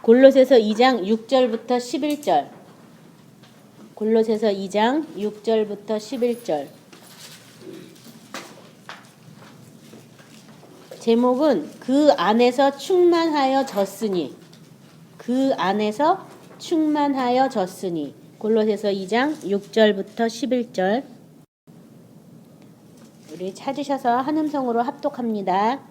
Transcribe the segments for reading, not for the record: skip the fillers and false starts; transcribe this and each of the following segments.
골로새서 2장 6절부터 11절. 골로새서 2장 6절부터 11절. 제목은 그 안에서 충만하여 졌으니. 그 안에서 충만하여 졌으니. 골로새서 2장 6절부터 11절. 우리 찾으셔서 한음성으로 합독합니다.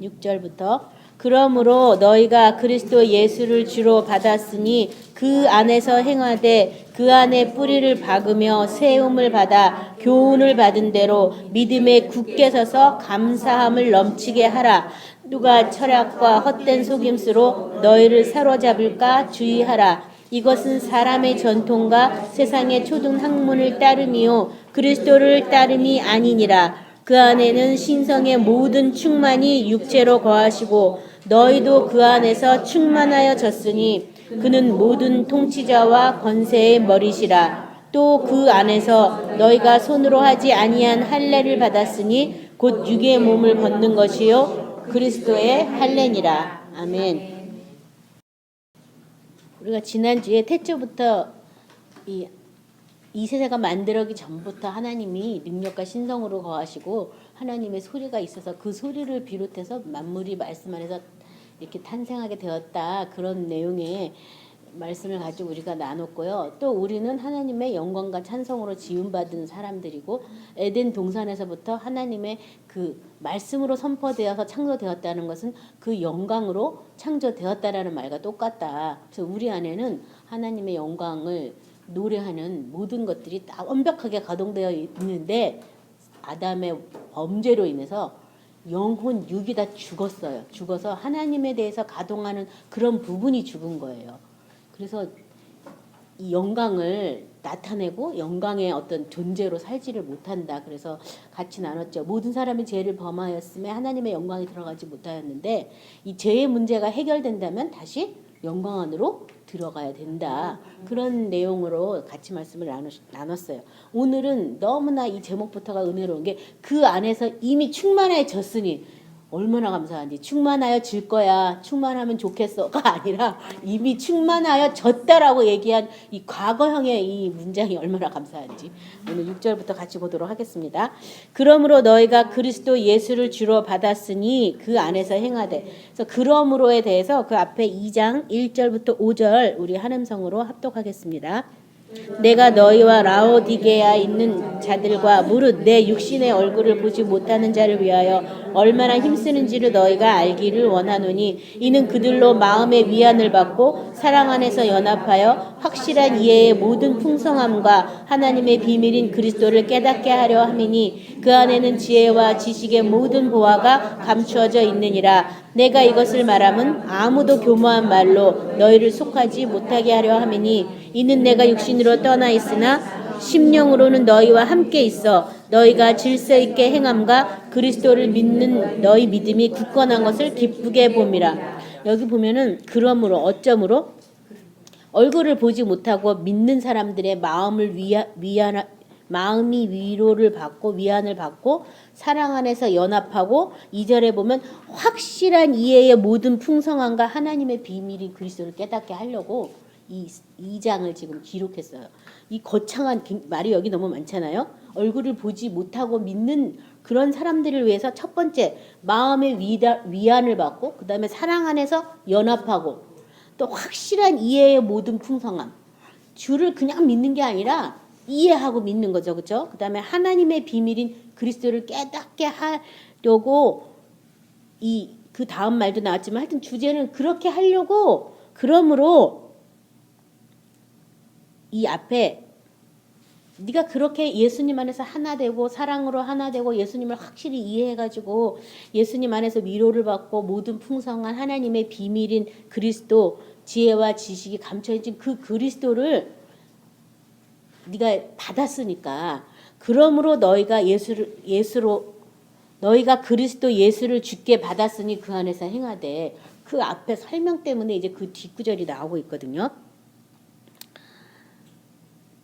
6절부터. 그러므로 너희가 그리스도 예수를 주로 받았으니 그 안에서 행하되 그 안에 뿌리를 박으며 세움을 받아 교훈을 받은 대로 믿음에 굳게 서서 감사함을 넘치게 하라. 누가 철학과 헛된 속임수로 너희를 사로잡을까 주의하라. 이것은 사람의 전통과 세상의 초등 학문을 따름이요 그리스도를 따름이 아니니라. 그 안에는 신성의 모든 충만이 육체로 거하시고 너희도 그 안에서 충만하여 졌으니 그는 모든 통치자와 권세의 머리시라. 또 그 안에서 너희가 손으로 하지 아니한 할례를 받았으니 곧 육의 몸을 벗는 것이요 그리스도의 할례니라. 아멘. 우리가 지난주에 태초부터 이 세대가 만들어기 전부터 하나님이 능력과 신성으로 거하시고 하나님의 소리가 있어서 그 소리를 비롯해서 만물이 말씀 안에서 이렇게 탄생하게 되었다. 그런 내용의 말씀을 가지고 우리가 나눴고요. 또 우리는 하나님의 영광과 찬송으로 지음받은 사람들이고 에덴 동산에서부터 하나님의 그 말씀으로 선포되어서 창조되었다는 것은 그 영광으로 창조되었다라는 말과 똑같다. 그래서 우리 안에는 하나님의 영광을 노래하는 모든 것들이 다 완벽하게 가동되어 있는데 아담의 범죄로 인해서 영혼, 육이 다 죽었어요. 죽어서 하나님에 대해서 가동하는 그런 부분이 죽은 거예요. 그래서 이 영광을 나타내고 영광의 어떤 존재로 살지를 못한다. 그래서 같이 나눴죠. 모든 사람이 죄를 범하였음에 하나님의 영광이 들어가지 못하였는데 이 죄의 문제가 해결된다면 다시 영광 안으로 들어가야 된다. 그런 내용으로 같이 말씀을 나눴어요. 오늘은 너무나 이 제목부터가 은혜로운 게 그 안에서 이미 충만해졌으니 얼마나 감사한지. 충만하여 질 거야. 충만하면 좋겠어가 아니라 이미 충만하여 졌다라고 얘기한 이 과거형의 이 문장이 얼마나 감사한지. 오늘 6절부터 같이 보도록 하겠습니다. 그러므로 너희가 그리스도 예수를 주로 받았으니 그 안에서 행하되. 그래서 그러므로에 대해서 그 앞에 2장 1절부터 5절 우리 한음성으로 합독하겠습니다. 내가 너희와 라오디게아에 있는 자들과 무릇 내 육신의 얼굴을 보지 못하는 자를 위하여 얼마나 힘쓰는지를 너희가 알기를 원하노니 이는 그들로 마음의 위안을 받고 사랑 안에서 연합하여 확실한 이해의 모든 풍성함과 하나님의 비밀인 그리스도를 깨닫게 하려 함이니 그 안에는 지혜와 지식의 모든 보화가 감추어져 있느니라. 내가 이것을 말함은 아무도 교모한 말로 너희를 속하지 못하게 하려 함이니 이는 내가 육신으로 떠나 있으나 심령으로는 너희와 함께 있어 너희가 질서 있게 행함과 그리스도를 믿는 너희 믿음이 굳건한 것을 기쁘게 봄이라. 여기 보면은 그러므로 어쩌므로 얼굴을 보지 못하고 믿는 사람들의 마음이 위로를 받고 위안을 받고 사랑 안에서 연합하고 2절에 보면 확실한 이해의 모든 풍성함과 하나님의 비밀이 그리스도를 깨닫게 하려고 이 2장을 지금 기록했어요. 이 거창한 말이 여기 너무 많잖아요. 얼굴을 보지 못하고 믿는 그런 사람들을 위해서 첫 번째 마음의 위안을 받고 그 다음에 사랑 안에서 연합하고 또 확실한 이해의 모든 풍성함. 주를 그냥 믿는 게 아니라 이해하고 믿는 거죠. 그렇죠? 그 다음에 하나님의 비밀인 그리스도를 깨닫게 하려고 그 다음 말도 나왔지만 하여튼 주제는 그렇게 하려고 그러므로 이 앞에 네가 그렇게 예수님 안에서 하나 되고 사랑으로 하나 되고 예수님을 확실히 이해해가지고 예수님 안에서 위로를 받고 모든 풍성한 하나님의 비밀인 그리스도 지혜와 지식이 감춰진 그 그리스도를 네가 받았으니까 그러므로 너희가 너희가 그리스도 예수를 주께 받았으니 그 안에서 행하되 그 앞에 설명 때문에 이제 그 뒷구절이 나오고 있거든요.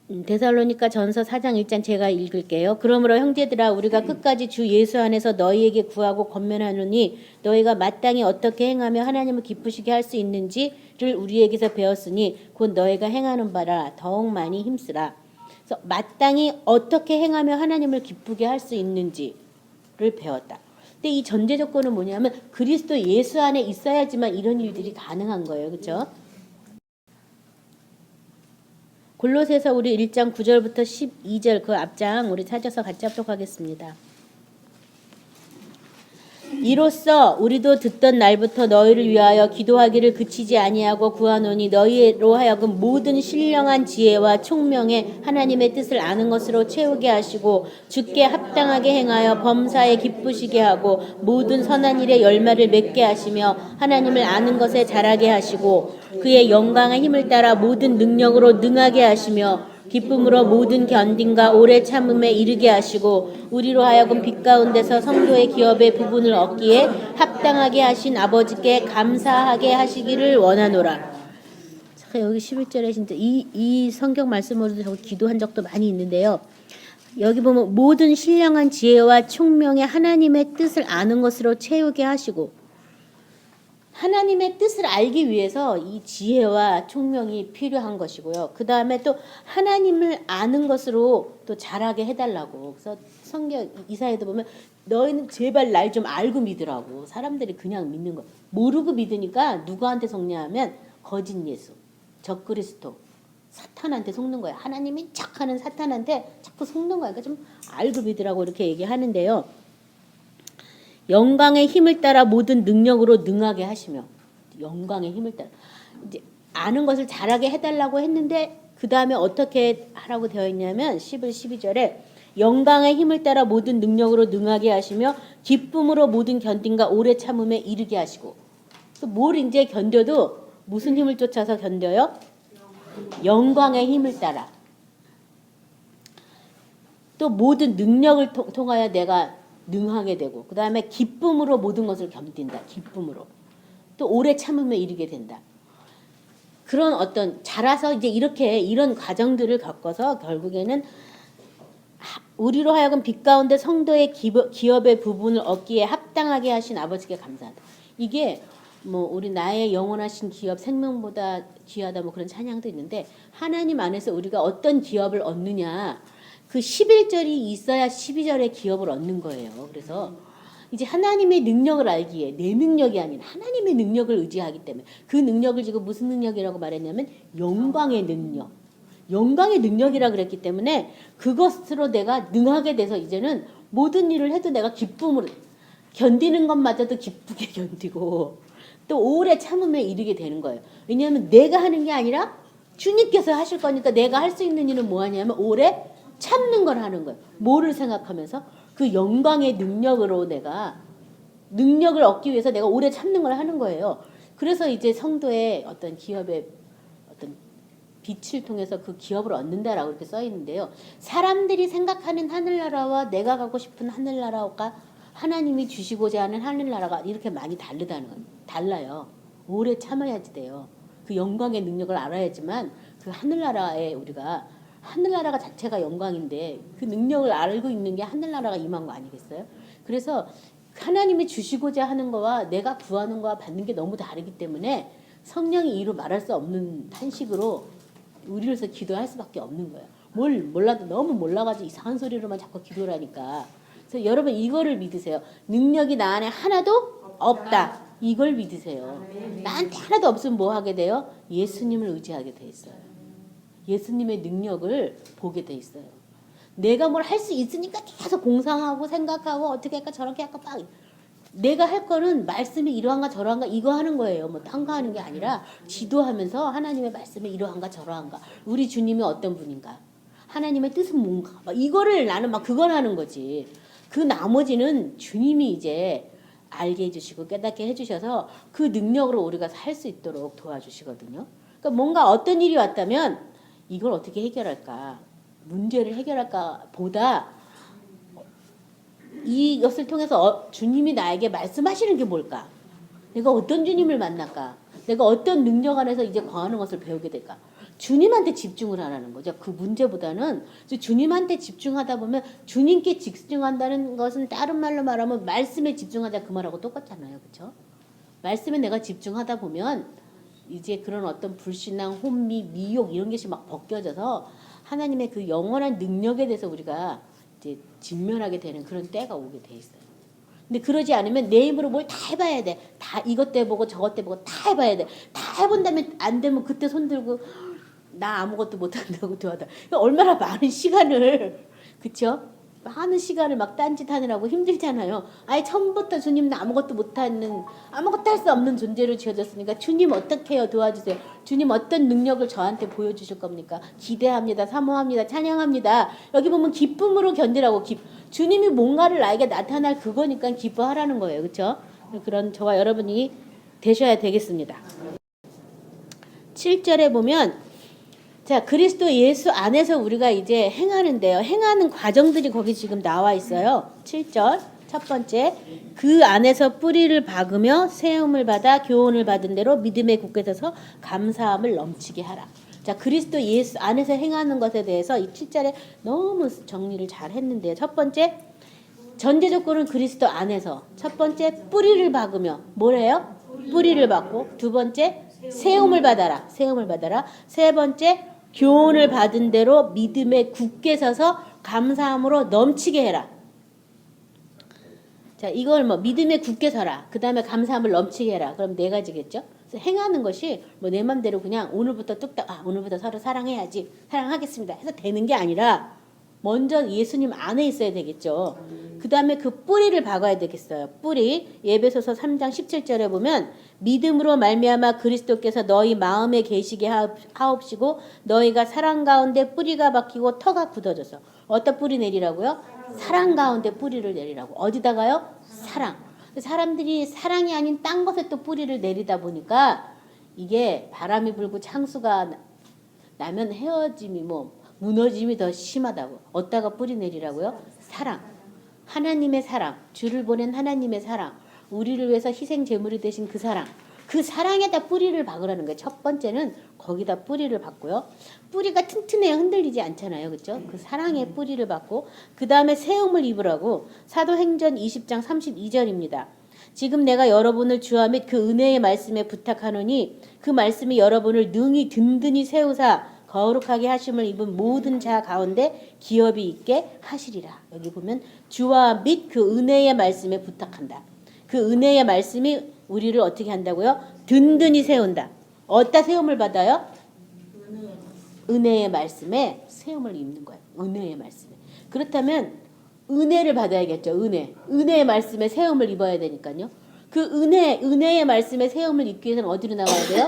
데살로니가 전서 4장 1장 제가 읽을게요. 그러므로 형제들아 우리가 끝까지 주 예수 안에서 너희에게 구하고 권면하노니 너희가 마땅히 어떻게 행하며 하나님을 기쁘시게 할 수 있는지를 우리에게서 배웠으니 곧 너희가 행하는 바라 더욱 많이 힘쓰라. 그래서 마땅히 어떻게 행하며 하나님을 기쁘게 할 수 있는지를 배웠다. 근데 이 전제 조건은 뭐냐면 그리스도 예수 안에 있어야지만 이런 일들이 가능한 거예요. 그렇죠? 골로새서 우리 1장 9절부터 12절 그 앞장 우리 찾아서 같이 합독하겠습니다. 이로써 우리도 듣던 날부터 너희를 위하여 기도하기를 그치지 아니하고 구하노니 너희로 하여금 모든 신령한 지혜와 총명에 하나님의 뜻을 아는 것으로 채우게 하시고 주께 합당하게 행하여 범사에 기쁘시게 하고 모든 선한 일에 열매를 맺게 하시며 하나님을 아는 것에 자라게 하시고 그의 영광의 힘을 따라 모든 능력으로 능하게 하시며 기쁨으로 모든 견딘과 오래 참음에 이르게 하시고 우리로 하여금 빛 가운데서 성도의 기업의 부분을 얻기에 합당하게 하신 아버지께 감사하게 하시기를 원하노라. 여기 11절에 진짜 이 성경 말씀으로도 저거 기도한 적도 많이 있는데요. 여기 보면 모든 신령한 지혜와 총명의 하나님의 뜻을 아는 것으로 채우게 하시고 하나님의 뜻을 알기 위해서 이 지혜와 총명이 필요한 것이고요. 그 다음에 또 하나님을 아는 것으로 또 자라게 해달라고. 그래서 성경 이사야도 보면 너희는 제발 날 좀 알고 믿으라고. 사람들이 그냥 믿는 거 모르고 믿으니까 누구한테 속냐하면 거짓 예수, 적그리스도, 사탄한테 속는 거예요. 하나님인 척하는 사탄한테 자꾸 속는 거예요. 그러니까 좀 알고 믿으라고 이렇게 얘기하는데요. 영광의 힘을 따라 모든 능력으로 능하게 하시며 영광의 힘을 따라 이제 아는 것을 잘하게 해달라고 했는데 그 다음에 어떻게 하라고 되어 있냐면 11, 12절에 영광의 힘을 따라 모든 능력으로 능하게 하시며 기쁨으로 모든 견딘과 오래 참음에 이르게 하시고 또 뭘 이제 견뎌도 무슨 힘을 쫓아서 견뎌요? 영광의 힘을 따라 또 모든 능력을 통하여 내가 능하게 되고 그 다음에 기쁨으로 모든 것을 견딘다. 기쁨으로. 또 오래 참음에 이르게 된다. 그런 어떤 자라서 이제 이렇게 이런 과정들을 겪어서 결국에는 우리로 하여금 빛 가운데 성도의 기업의 부분을 얻기에 합당하게 하신 아버지께 감사하다. 이게 뭐 우리 나의 영원하신 기업 생명보다 귀하다 뭐 그런 찬양도 있는데 하나님 안에서 우리가 어떤 기업을 얻느냐 그 11절이 있어야 12절의 기업을 얻는 거예요. 그래서 이제 하나님의 능력을 알기에 내 능력이 아닌 하나님의 능력을 의지하기 때문에 그 능력을 지금 무슨 능력이라고 말했냐면 영광의 능력. 영광의 능력이라 그랬기 때문에 그것으로 내가 능하게 돼서 이제는 모든 일을 해도 내가 기쁨으로 견디는 것마저도 기쁘게 견디고 또 오래 참음에 이르게 되는 거예요. 왜냐하면 내가 하는 게 아니라 주님께서 하실 거니까 내가 할 수 있는 일은 뭐 하냐면 오래 참는 걸 하는 거예요. 뭐를 생각하면서 그 영광의 능력으로 내가 능력을 얻기 위해서 내가 오래 참는 걸 하는 거예요. 그래서 이제 성도의 어떤 기업의 어떤 빛을 통해서 그 기업을 얻는다라고 이렇게 써 있는데요. 사람들이 생각하는 하늘나라와 내가 가고 싶은 하늘나라가 하나님이 주시고자 하는 하늘나라가 이렇게 많이 다르다는 건 달라요. 오래 참아야지 돼요. 그 영광의 능력을 알아야지만 그 하늘나라에 우리가 하늘나라가 자체가 영광인데 그 능력을 알고 있는 게 하늘나라가 임한 거 아니겠어요? 그래서 하나님이 주시고자 하는 거와 내가 구하는 거와 받는 게 너무 다르기 때문에 성령이 이루 말할 수 없는 탄식으로 우리로서 기도할 수밖에 없는 거예요. 뭘 몰라도 너무 몰라가지고 이상한 소리로만 자꾸 기도를 하니까. 그래서 여러분 이거를 믿으세요. 능력이 나 안에 하나도 없다. 이걸 믿으세요. 나한테 하나도 없으면 뭐 하게 돼요? 예수님을 의지하게 돼 있어요. 예수님의 능력을 보게 돼 있어요. 내가 뭘 할 수 있으니까 계속 공상하고 생각하고 어떻게 할까 저렇게 할까 막 내가 할 거는 말씀이 이러한가 저러한가 이거 하는 거예요. 뭐 딴 거 하는 게 아니라 지도하면서 하나님의 말씀이 이러한가 저러한가 우리 주님이 어떤 분인가 하나님의 뜻은 뭔가 막 이거를 나는 막 그걸 하는 거지. 그 나머지는 주님이 이제 알게 해주시고 깨닫게 해주셔서 그 능력으로 우리가 살 수 있도록 도와주시거든요. 그러니까 뭔가 어떤 일이 왔다면 이걸 어떻게 해결할까 문제를 해결할까 보다 이것을 통해서 주님이 나에게 말씀하시는 게 뭘까? 내가 어떤 주님을 만날까? 내가 어떤 능력 안에서 이제 거하는 것을 배우게 될까? 주님한테 집중을 하라는 거죠. 그 문제보다는 주님한테 집중하다 보면 주님께 집중한다는 것은 다른 말로 말하면 말씀에 집중하자 그 말하고 똑같잖아요. 그렇죠? 말씀에 내가 집중하다 보면 이제 그런 어떤 불신앙, 혼미, 미혹 이런 것이 막 벗겨져서 하나님의 그 영원한 능력에 대해서 우리가 이제 직면하게 되는 그런 때가 오게 돼 있어요. 근데 그러지 않으면 내 힘으로 뭘 다 해봐야 돼. 다 이것도 해보고 저것도 해보고 다 해봐야 돼. 다 해본 다음에 안 되면 그때 손 들고 나 아무것도 못한다고 도와다. 얼마나 많은 시간을 그쵸? 많은 시간을 막 딴짓하느라고 힘들잖아요. 아예 처음부터 주님은 아무것도 못하는 아무것도 할 수 없는 존재로 지어졌으니까 주님 어떻게 해요? 도와주세요. 주님 어떤 능력을 저한테 보여주실 겁니까? 기대합니다. 사모합니다. 찬양합니다. 여기 보면 기쁨으로 견디라고 주님이 뭔가를 나에게 나타날 그거니까 기뻐하라는 거예요. 그렇죠? 그런 저와 여러분이 되셔야 되겠습니다. 7절에 보면 자, 그리스도 예수 안에서 우리가 이제 행하는데요. 행하는 과정들이 거기 지금 나와 있어요. 7절 첫 번째, 그 안에서 뿌리를 박으며 세움을 받아 교훈을 받은 대로 믿음에 굳게 서서 감사함을 넘치게 하라. 자, 그리스도 예수 안에서 행하는 것에 대해서 이 7절에 너무 정리를 잘 했는데요. 첫 번째, 전제 조건은 그리스도 안에서. 첫 번째, 뿌리를 박으며. 뭐래요? 뿌리를 박고. 두 번째, 세움을 받아라. 세움을 받아라. 세 번째, 교훈을 받은 대로 믿음에 굳게 서서 감사함으로 넘치게 해라. 자, 이걸 뭐 믿음에 굳게 서라. 그 다음에 감사함을 넘치게 해라. 그럼 네 가지겠죠? 그래서 행하는 것이 뭐 내 맘대로 그냥 오늘부터 뚝딱 오늘부터 서로 사랑해야지 사랑하겠습니다 해서 되는 게 아니라 먼저 예수님 안에 있어야 되겠죠. 그 다음에 그 뿌리를 박아야 되겠어요. 뿌리. 에베소서 3장 17절에 보면 믿음으로 말미암아 그리스도께서 너희 마음에 계시게 하옵시고 너희가 사랑 가운데 뿌리가 박히고 터가 굳어져서 어떤 뿌리 내리라고요? 사랑 가운데 뿌리를 내리라고. 어디다가요? 사랑. 사람들이 사랑이 아닌 딴 것에 또 뿌리를 내리다 보니까 이게 바람이 불고 창수가 나면 헤어짐이 무너짐이 더 심하다고. 어디다가 뿌리 내리라고요? 사랑. 하나님의 사랑. 주를 보낸 하나님의 사랑. 우리를 위해서 희생 제물이 되신 그 사랑. 그 사랑에다 뿌리를 박으라는 거예요. 첫 번째는 거기다 뿌리를 박고요. 뿌리가 튼튼해야 흔들리지 않잖아요. 그렇죠? 그 사랑에 뿌리를 박고 그 다음에 세움을 입으라고. 사도행전 20장 32절입니다. 지금 내가 여러분을 주와 및 그 은혜의 말씀에 부탁하노니 그 말씀이 여러분을 능히 든든히 세우사 거룩하게 하심을 입은 모든 자 가운데 기업이 있게 하시리라. 여기 보면 주와 및 그 은혜의 말씀에 부탁한다. 그 은혜의 말씀이 우리를 어떻게 한다고요? 든든히 세운다. 어디다 세움을 받아요? 은혜의 말씀에 세움을 입는 거예요. 은혜의 말씀에. 그렇다면 은혜를 받아야겠죠. 은혜의 말씀에 세움을 입어야 되니까요. 그 은혜의 말씀에 세움을 입기 위해서는 어디로 나가야 돼요?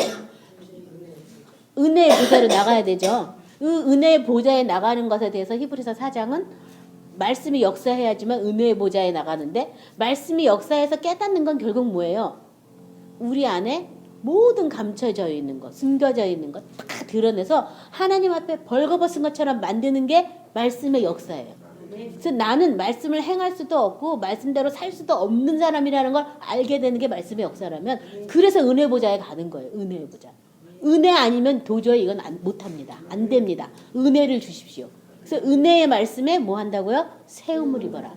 은혜의 보좌로 나가야 되죠. 그 은혜의 보좌에 나가는 것에 대해서 히브리서 4장은 말씀이 역사해야지만 은혜의 보좌에 나가는데 말씀이 역사해서 깨닫는 건 결국 뭐예요? 우리 안에 모든 감춰져 있는 것, 숨겨져 있는 것 다 드러내서 하나님 앞에 벌거벗은 것처럼 만드는 게 말씀의 역사예요. 그래서 나는 말씀을 행할 수도 없고 말씀대로 살 수도 없는 사람이라는 걸 알게 되는 게 말씀의 역사라면 그래서 은혜 보좌에 가는 거예요. 은혜의 보좌. 은혜 아니면 도저히 이건 못합니다. 안 됩니다. 은혜를 주십시오. 그래서 은혜의 말씀에 뭐 한다고요? 세움을 입어라.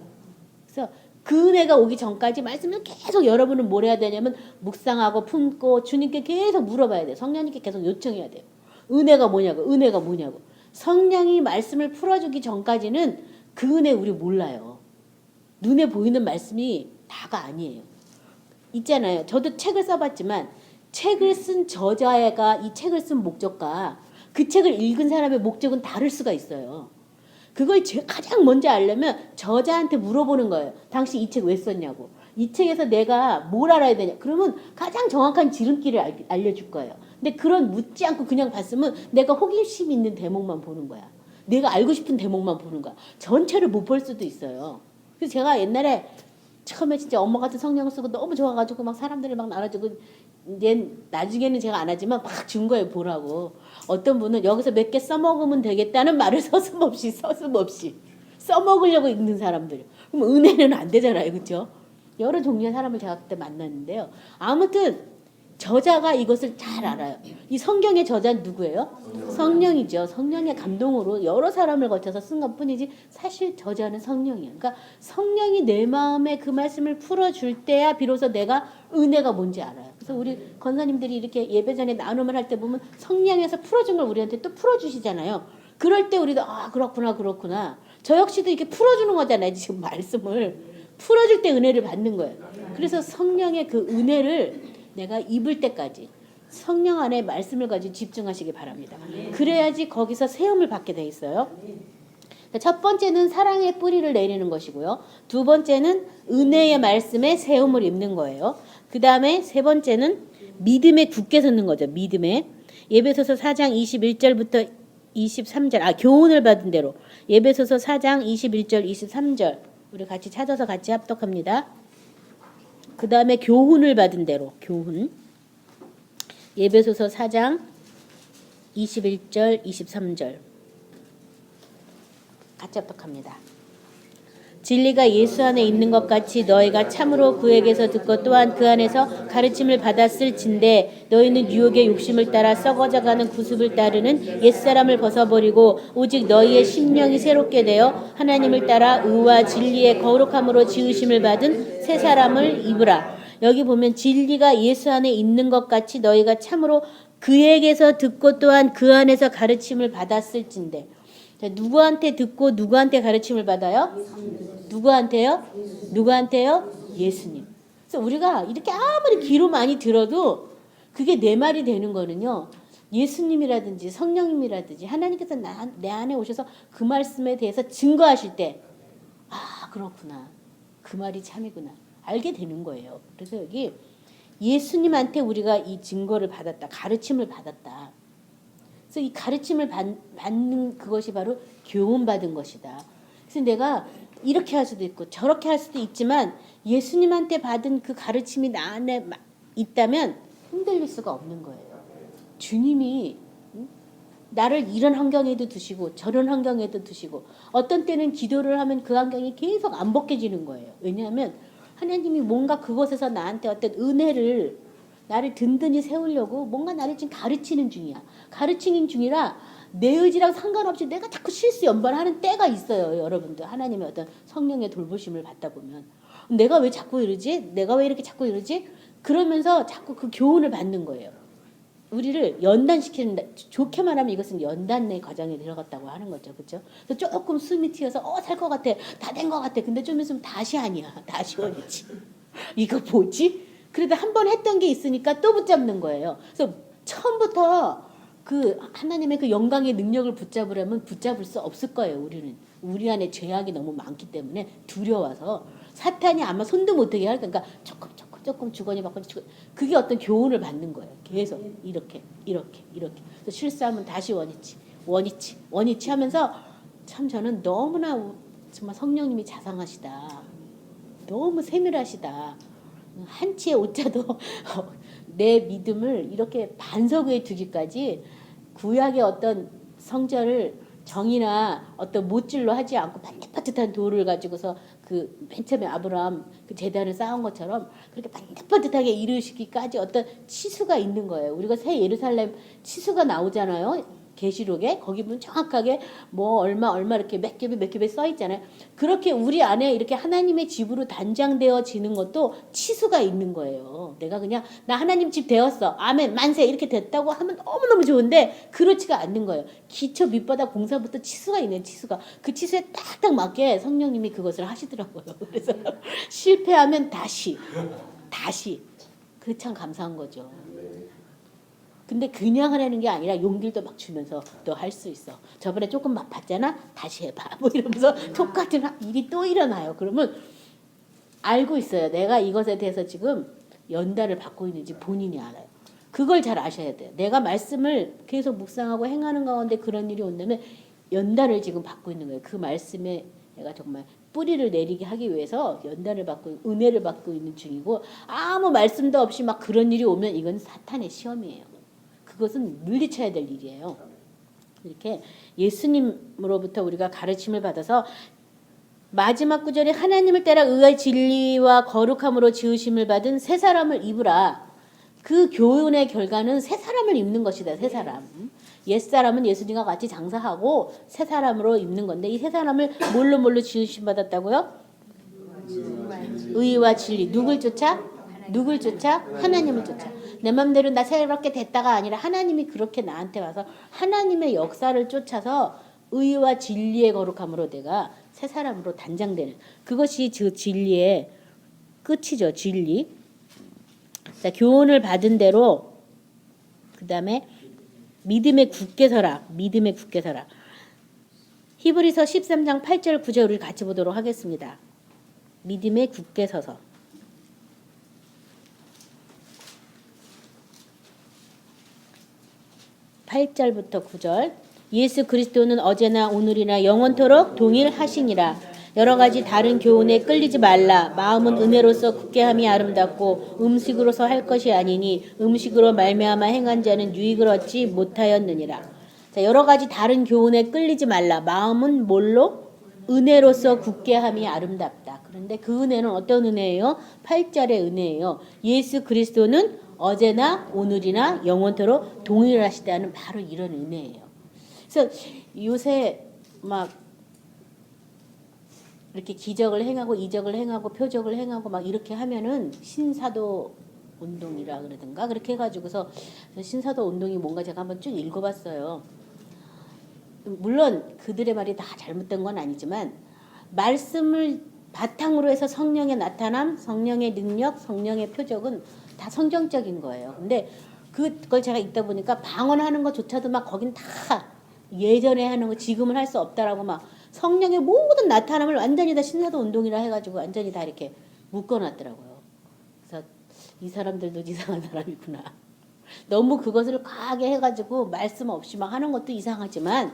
그래서 그 은혜가 오기 전까지 말씀을 계속 여러분은 뭘 해야 되냐면 묵상하고 품고 주님께 계속 물어봐야 돼요. 성령님께 계속 요청해야 돼요. 은혜가 뭐냐고. 성령이 말씀을 풀어주기 전까지는 그 은혜 우리 몰라요. 눈에 보이는 말씀이 다가 아니에요. 있잖아요. 저도 책을 써봤지만 책을 쓴 저자가 이 책을 쓴 목적과 그 책을 읽은 사람의 목적은 다를 수가 있어요. 그걸 가장 먼저 알려면 저자한테 물어보는 거예요. 당신 이 책 왜 썼냐고. 이 책에서 내가 뭘 알아야 되냐. 그러면 가장 정확한 지름길을 알려줄 거예요. 근데 그런 묻지 않고 그냥 봤으면 내가 호기심 있는 대목만 보는 거야. 내가 알고 싶은 대목만 보는 거야. 전체를 못 볼 수도 있어요. 그래서 제가 옛날에 처음에 진짜 엄마 같은 성경을 쓰고 너무 좋아가지고 막 사람들을 막 나눠주고 이제 나중에는 제가 안 하지만 막 준 거예요. 보라고. 어떤 분은 여기서 몇 개 써먹으면 되겠다는 말을 서슴없이 써먹으려고 읽는 사람들. 그럼 은혜는 안 되잖아요. 그렇죠? 여러 종류의 사람을 제가 그때 만났는데요. 아무튼 저자가 이것을 잘 알아요. 이 성경의 저자는 누구예요? 성령이죠. 성령의 감동으로 여러 사람을 거쳐서 쓴 것뿐이지 사실 저자는 성령이에요. 그러니까 성령이 내 마음에 그 말씀을 풀어줄 때야 비로소 내가 은혜가 뭔지 알아요. 그래서 우리 권사님들이 이렇게 예배 전에 나눔을 할 때 보면 성령에서 풀어준 걸 우리한테 또 풀어주시잖아요. 그럴 때 우리도 그렇구나. 저 역시도 이렇게 풀어주는 거잖아요. 지금 말씀을 풀어줄 때 은혜를 받는 거예요. 그래서 성령의 그 은혜를 내가 입을 때까지 성령 안에 말씀을 가지고 집중하시기 바랍니다. 그래야지 거기서 세움을 받게 돼 있어요. 첫 번째는 사랑의 뿌리를 내리는 것이고요. 두 번째는 은혜의 말씀에 세움을 입는 거예요. 그 다음에 세 번째는 믿음에 굳게 섰는 거죠. 믿음에. 에베소서 4장 21절부터 23절. 교훈을 받은 대로. 에베소서 4장 21절 23절. 우리 같이 찾아서 같이 합독합니다. 그 다음에 교훈을 받은 대로. 교훈. 에베소서 4장 21절 23절. 같이 합독합니다. 진리가 예수 안에 있는 것 같이 너희가 참으로 그에게서 듣고 또한 그 안에서 가르침을 받았을진대 너희는 유혹의 욕심을 따라 썩어져가는 구습을 따르는 옛사람을 벗어버리고 오직 너희의 심령이 새롭게 되어 하나님을 따라 의와 진리의 거룩함으로 지으심을 받은 새 사람을 입으라. 여기 보면 진리가 예수 안에 있는 것 같이 너희가 참으로 그에게서 듣고 또한 그 안에서 가르침을 받았을진대. 누구한테 듣고 누구한테 가르침을 받아요? 누구한테요? 누구한테요? 예수님. 그래서 우리가 이렇게 아무리 귀로 많이 들어도 그게 내 말이 되는 거는요. 예수님이라든지 성령님이라든지 하나님께서 내 안에 오셔서 그 말씀에 대해서 증거하실 때 그렇구나. 그 말이 참이구나. 알게 되는 거예요. 그래서 여기 예수님한테 우리가 이 증거를 받았다. 가르침을 받았다. 그래서 이 가르침을 받는 그것이 바로 교훈받은 것이다. 그래서 내가 이렇게 할 수도 있고 저렇게 할 수도 있지만 예수님한테 받은 그 가르침이 나 안에 있다면 흔들릴 수가 없는 거예요. 주님이 나를 이런 환경에도 두시고 저런 환경에도 두시고 어떤 때는 기도를 하면 그 환경이 계속 안 벗겨지는 거예요. 왜냐하면 하나님이 뭔가 그곳에서 나한테 어떤 은혜를 나를 든든히 세우려고 뭔가 나를 지금 가르치는 중이야. 가르치는 중이라 내 의지랑 상관없이 내가 자꾸 실수 연발하는 때가 있어요. 여러분들 하나님의 어떤 성령의 돌보심을 받다 보면 내가 왜 자꾸 이러지? 내가 왜 이렇게 자꾸 이러지? 그러면서 자꾸 그 교훈을 받는 거예요. 우리를 연단시키는, 좋게 말하면 이것은 연단의 과정에 들어갔다고 하는 거죠. 그렇죠? 그래서 조금 숨이 튀어서 살 것 같아. 다 된 것 같아. 근데 좀 있으면 다시 아니야. 다시 원이지. 이거 뭐지? 그래도 한 번 했던 게 있으니까 또 붙잡는 거예요. 그래서 처음부터 그 하나님의 그 영광의 능력을 붙잡으려면 붙잡을 수 없을 거예요. 우리는. 우리 안에 죄악이 너무 많기 때문에 두려워서 사탄이 아마 손도 못 대게 할 거니까 조금 주거니 받거니 그게 어떤 교훈을 받는 거예요. 계속 이렇게 그래서 실수하면 다시 원위치 하면서 참 저는 너무나 정말 성령님이 자상하시다. 너무 세밀하시다. 한 치의 오자도 내 믿음을 이렇게 반석 위에 두기까지 구약의 어떤 성전을 정이나 어떤 못질로 하지 않고 반듯반듯한 돌을 가지고서 그 맨 처음에 아브라함 그 제단을 쌓은 것처럼 그렇게 반듯반듯하게 이루시기까지 어떤 치수가 있는 거예요. 우리가 새 예루살렘 치수가 나오잖아요. 계시록에 거기 보면 정확하게 뭐 얼마 이렇게 몇 겹에 써 있잖아요. 그렇게 우리 안에 이렇게 하나님의 집으로 단장되어지는 것도 치수가 있는 거예요. 내가 그냥 나 하나님 집 되었어. 아멘 만세 이렇게 됐다고 하면 너무너무 좋은데 그렇지가 않는 거예요. 기초 밑바닥 공사부터 치수가 있는 치수가 그 치수에 딱딱 맞게 성령님이 그것을 하시더라고요. 그래서 실패하면 다시 그 참 감사한 거죠. 근데 그냥 하라는 게 아니라 용기도 막 주면서 너 할 수 있어. 저번에 조금 막 봤잖아. 다시 해봐. 뭐 이러면서 똑같은 일이 또 일어나요. 그러면 알고 있어요. 내가 이것에 대해서 지금 연단을 받고 있는지 본인이 알아요. 그걸 잘 아셔야 돼요. 내가 말씀을 계속 묵상하고 행하는 가운데 그런 일이 온다면 연단을 지금 받고 있는 거예요. 그 말씀에 내가 정말 뿌리를 내리게 하기 위해서 연단을 받고 은혜를 받고 있는 중이고 아무 말씀도 없이 막 그런 일이 오면 이건 사탄의 시험이에요. 그것은 물리쳐야 될 일이에요. 이렇게 예수님으로부터 우리가 가르침을 받아서 마지막 구절에 하나님을 따라 의의 진리와 거룩함으로 지으심을 받은 새 사람을 입으라. 그 교훈의 결과는 새 사람을 입는 것이다. 새 사람. 옛사람은 예수님과 같이 장사하고 새 사람으로 입는 건데 이 새 사람을 뭘로 지으심 받았다고요? 의와 진리. 누굴 쫓아? 누굴 쫓아? 하나님을 쫓아. 내 맘대로 나 새롭게 됐다가 아니라 하나님이 그렇게 나한테 와서 하나님의 역사를 쫓아서 의와 진리의 거룩함으로 내가 새 사람으로 단장되는 그것이 그 진리의 끝이죠. 진리. 자, 교훈을 받은 대로 그 다음에 믿음에 굳게 서라. 믿음에 굳게 서라. 히브리서 13장 8절 9절 우리 같이 보도록 하겠습니다. 믿음에 굳게 서서. 8절부터 9절. 예수 그리스도는 어제나 오늘이나 영원토록 동일하시니라. 여러 가지 다른 교훈에 끌리지 말라. 마음은 은혜로서 굳게 함이 아름답고 음식으로서 할 것이 아니니 음식으로 말미암아 행한 자는 유익을 얻지 못하였느니라. 자, 여러 가지 다른 교훈에 끌리지 말라. 마음은 뭘로? 은혜로서 굳게 함이 아름답다. 그런데 그 은혜는 어떤 은혜예요? 8절의 은혜예요. 예수 그리스도는 어제나 오늘이나 영원토록 동일하시다는 바로 이런 은혜예요. 그래서 요새 막 이렇게 기적을 행하고 이적을 행하고 표적을 행하고 막 이렇게 하면은 신사도 운동이라 그러든가 그렇게 해가지고서 신사도 운동이 뭔가 제가 한번 쭉 읽어봤어요. 물론 그들의 말이 다 잘못된 건 아니지만 말씀을 바탕으로 해서 성령의 나타남, 성령의 능력, 성령의 표적은 다 성경적인 거예요. 근데 그걸 제가 읽다 보니까 방언하는 것조차도 막 거긴 다 예전에 하는 거 지금은 할 수 없다라고 막 성령의 모든 나타남을 완전히 다 신사도 운동이라 해가지고 완전히 다 이렇게 묶어놨더라고요. 그래서 이 사람들도 이상한 사람이구나. 너무 그것을 과하게 해가지고 말씀 없이 막 하는 것도 이상하지만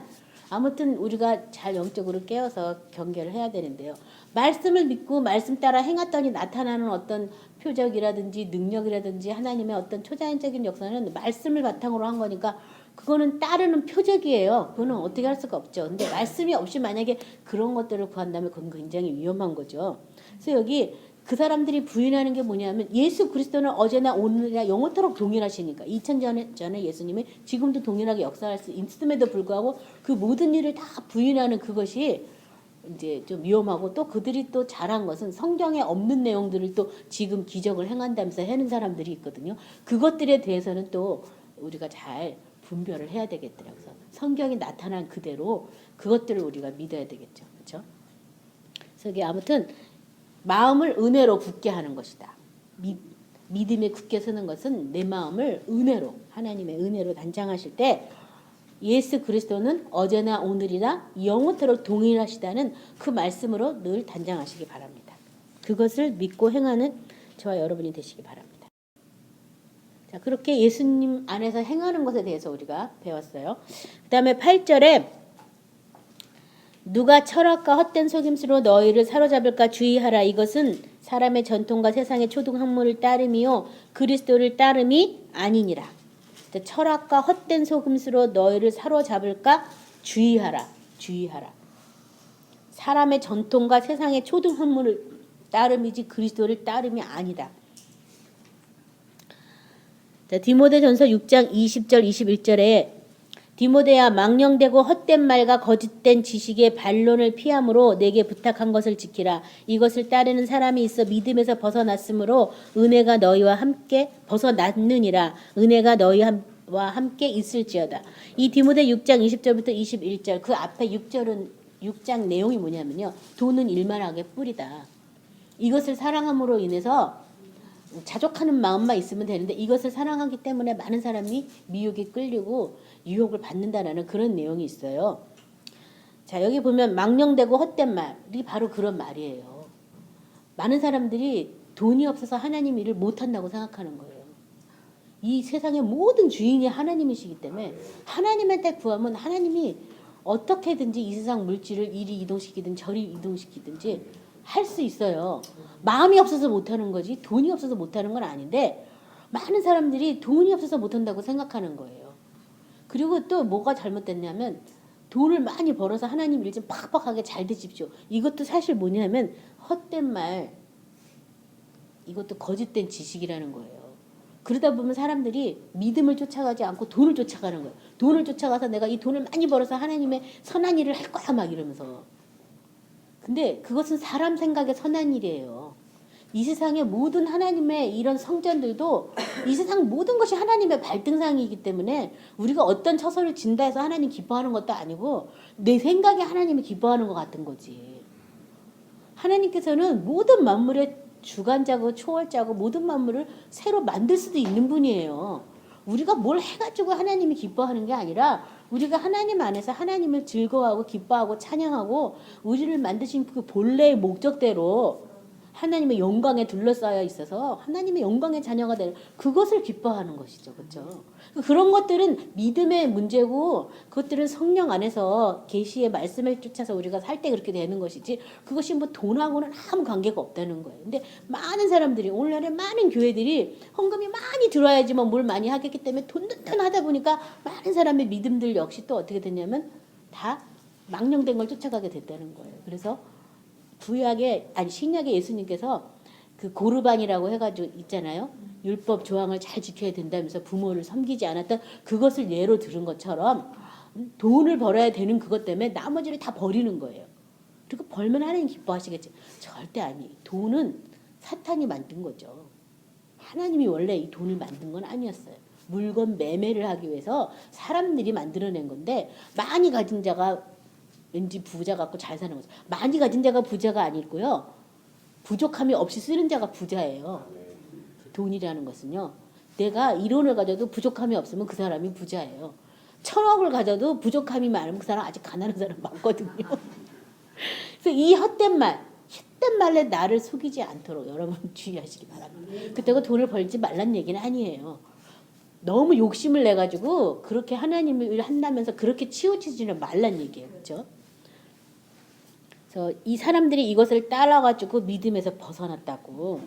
아무튼 우리가 잘 영적으로 깨어서 경계를 해야 되는데요. 말씀을 믿고 말씀 따라 행했더니 나타나는 어떤 표적이라든지 능력이라든지 하나님의 어떤 초자연적인 역사는 말씀을 바탕으로 한 거니까 그거는 따르는 표적이에요. 그거는 어떻게 할 수가 없죠. 근데 말씀이 없이 만약에 그런 것들을 구한다면 그건 굉장히 위험한 거죠. 그래서 여기 그 사람들이 부인하는 게 뭐냐면 예수 그리스도는 어제나 오늘이나 영원토록 동일하시니까 2000년 전에 예수님이 지금도 동일하게 역사할 수 있음에도 불구하고 그 모든 일을 다 부인하는 그것이 이제 좀 위험하고 또 그들이 또 잘한 것은 성경에 없는 내용들을 또 지금 기적을 행한다면서 하는 사람들이 있거든요. 그것들에 대해서는 또 우리가 잘 분별을 해야 되겠더라고요. 그래서 성경이 나타난 그대로 그것들을 우리가 믿어야 되겠죠. 그렇죠? 그래서 이게 아무튼 마음을 은혜로 굳게 하는 것이다. 믿음에 굳게 서는 것은 내 마음을 은혜로 하나님의 은혜로 단장하실 때 예수 그리스도는 어제나 오늘이나 영원토록 동일하시다는 그 말씀으로 늘 단장하시기 바랍니다. 그것을 믿고 행하는 저와 여러분이 되시기 바랍니다. 자, 그렇게 예수님 안에서 행하는 것에 대해서 우리가 배웠어요. 그 다음에 8절에 누가 철학과 헛된 속임수로 너희를 사로잡을까 주의하라. 이것은 사람의 전통과 세상의 초등학문을 따름이요 그리스도를 따름이 아니니라. 철학과 헛된 속임수로 너희를 사로잡을까 주의하라. 주의하라. 사람의 전통과 세상의 초등학문을 따름이지 그리스도를 따름이 아니다. 자, 디모데전서 6장 20절 21절에 디모데야 망령되고 헛된 말과 거짓된 지식의 반론을 피함으로 내게 부탁한 것을 지키라. 이것을 따르는 사람이 있어 믿음에서 벗어났으므로 은혜가 너희와 함께 벗어났느니라. 은혜가 너희와 함께 있을지어다. 이 디모데 6장 20절부터 21절 그 앞에 6장 내용이 뭐냐면요. 돈은 일만하게 뿌리다. 이것을 사랑함으로 인해서 자족하는 마음만 있으면 되는데 이것을 사랑하기 때문에 많은 사람이 미혹에 끌리고 유혹을 받는다라는 그런 내용이 있어요. 자, 여기 보면 망령되고 헛된 말이 바로 그런 말이에요. 많은 사람들이 돈이 없어서 하나님 일을 못한다고 생각하는 거예요. 이 세상의 모든 주인이 하나님이시기 때문에 하나님한테 구하면 하나님이 어떻게든지 이 세상 물질을 이리 이동시키든 저리 이동시키든지 할 수 있어요. 마음이 없어서 못하는 거지 돈이 없어서 못하는 건 아닌데 많은 사람들이 돈이 없어서 못한다고 생각하는 거예요. 그리고 또 뭐가 잘못됐냐면 돈을 많이 벌어서 하나님 일 좀 팍팍하게 잘 되십시오. 이것도 사실 뭐냐면 헛된 말, 이것도 거짓된 지식이라는 거예요. 그러다 보면 사람들이 믿음을 쫓아가지 않고 돈을 쫓아가는 거예요. 돈을 쫓아가서 내가 이 돈을 많이 벌어서 하나님의 선한 일을 할 거야 막 이러면서. 근데 그것은 사람 생각에 선한 일이에요. 이 세상의 모든 하나님의 이런 성전들도 이 세상 모든 것이 하나님의 발등상이기 때문에 우리가 어떤 처소를 진다 해서 하나님 기뻐하는 것도 아니고 내 생각에 하나님이 기뻐하는 것 같은 거지. 하나님께서는 모든 만물의 주관자고 초월자고 모든 만물을 새로 만들 수도 있는 분이에요. 우리가 뭘 해가지고 하나님이 기뻐하는 게 아니라 우리가 하나님 안에서 하나님을 즐거워하고 기뻐하고 찬양하고 우리를 만드신 그 본래의 목적대로 하나님의 영광에 둘러싸여 있어서 하나님의 영광의 자녀가 되는 그것을 기뻐하는 것이죠. 그렇죠? 그런 것들은 믿음의 문제고 그것들은 성령 안에서 계시의 말씀을 쫓아서 우리가 살 때 그렇게 되는 것이지 그것이 뭐 돈하고는 아무 관계가 없다는 거예요. 근데 많은 사람들이 오늘날에 많은 교회들이 헌금이 많이 들어야지 뭐 뭘 많이 하겠기 때문에 돈 하다 보니까 많은 사람의 믿음들 역시 또 어떻게 됐냐면 다 망령된 걸 쫓아가게 됐다는 거예요. 그래서 구약에 아니 신약에 예수님께서 그 고르반이라고 해가지고 있잖아요. 율법 조항을 잘 지켜야 된다면서 부모를 섬기지 않았던 그것을 예로 들은 것처럼 돈을 벌어야 되는 그것 때문에 나머지를 다 버리는 거예요. 그리고 벌면 하나님 기뻐하시겠지. 절대 아니. 돈은 사탄이 만든 거죠. 하나님이 원래 이 돈을 만든 건 아니었어요. 물건 매매를 하기 위해서 사람들이 만들어낸 건데 많이 가진 자가 왠지 부자 같고 잘 사는 거죠. 많이 가진 자가 부자가 아니고요. 부족함이 없이 쓰는 자가 부자예요. 돈이라는 것은요. 내가 1원을 가져도 부족함이 없으면 그 사람이 부자예요. 1000억을 가져도 부족함이 많으면 그 사람 아직 가난한 사람 많거든요. 그래서 이 헛된 말에 나를 속이지 않도록 여러분 주의하시기 바랍니다. 그때가 돈을 벌지 말란 얘기는 아니에요. 너무 욕심을 내가지고 그렇게 하나님을 한다면서 그렇게 치우치지는 말란 얘기예요. 그렇죠? 그래서 이 사람들이 이것을 따라가지고 믿음에서 벗어났다고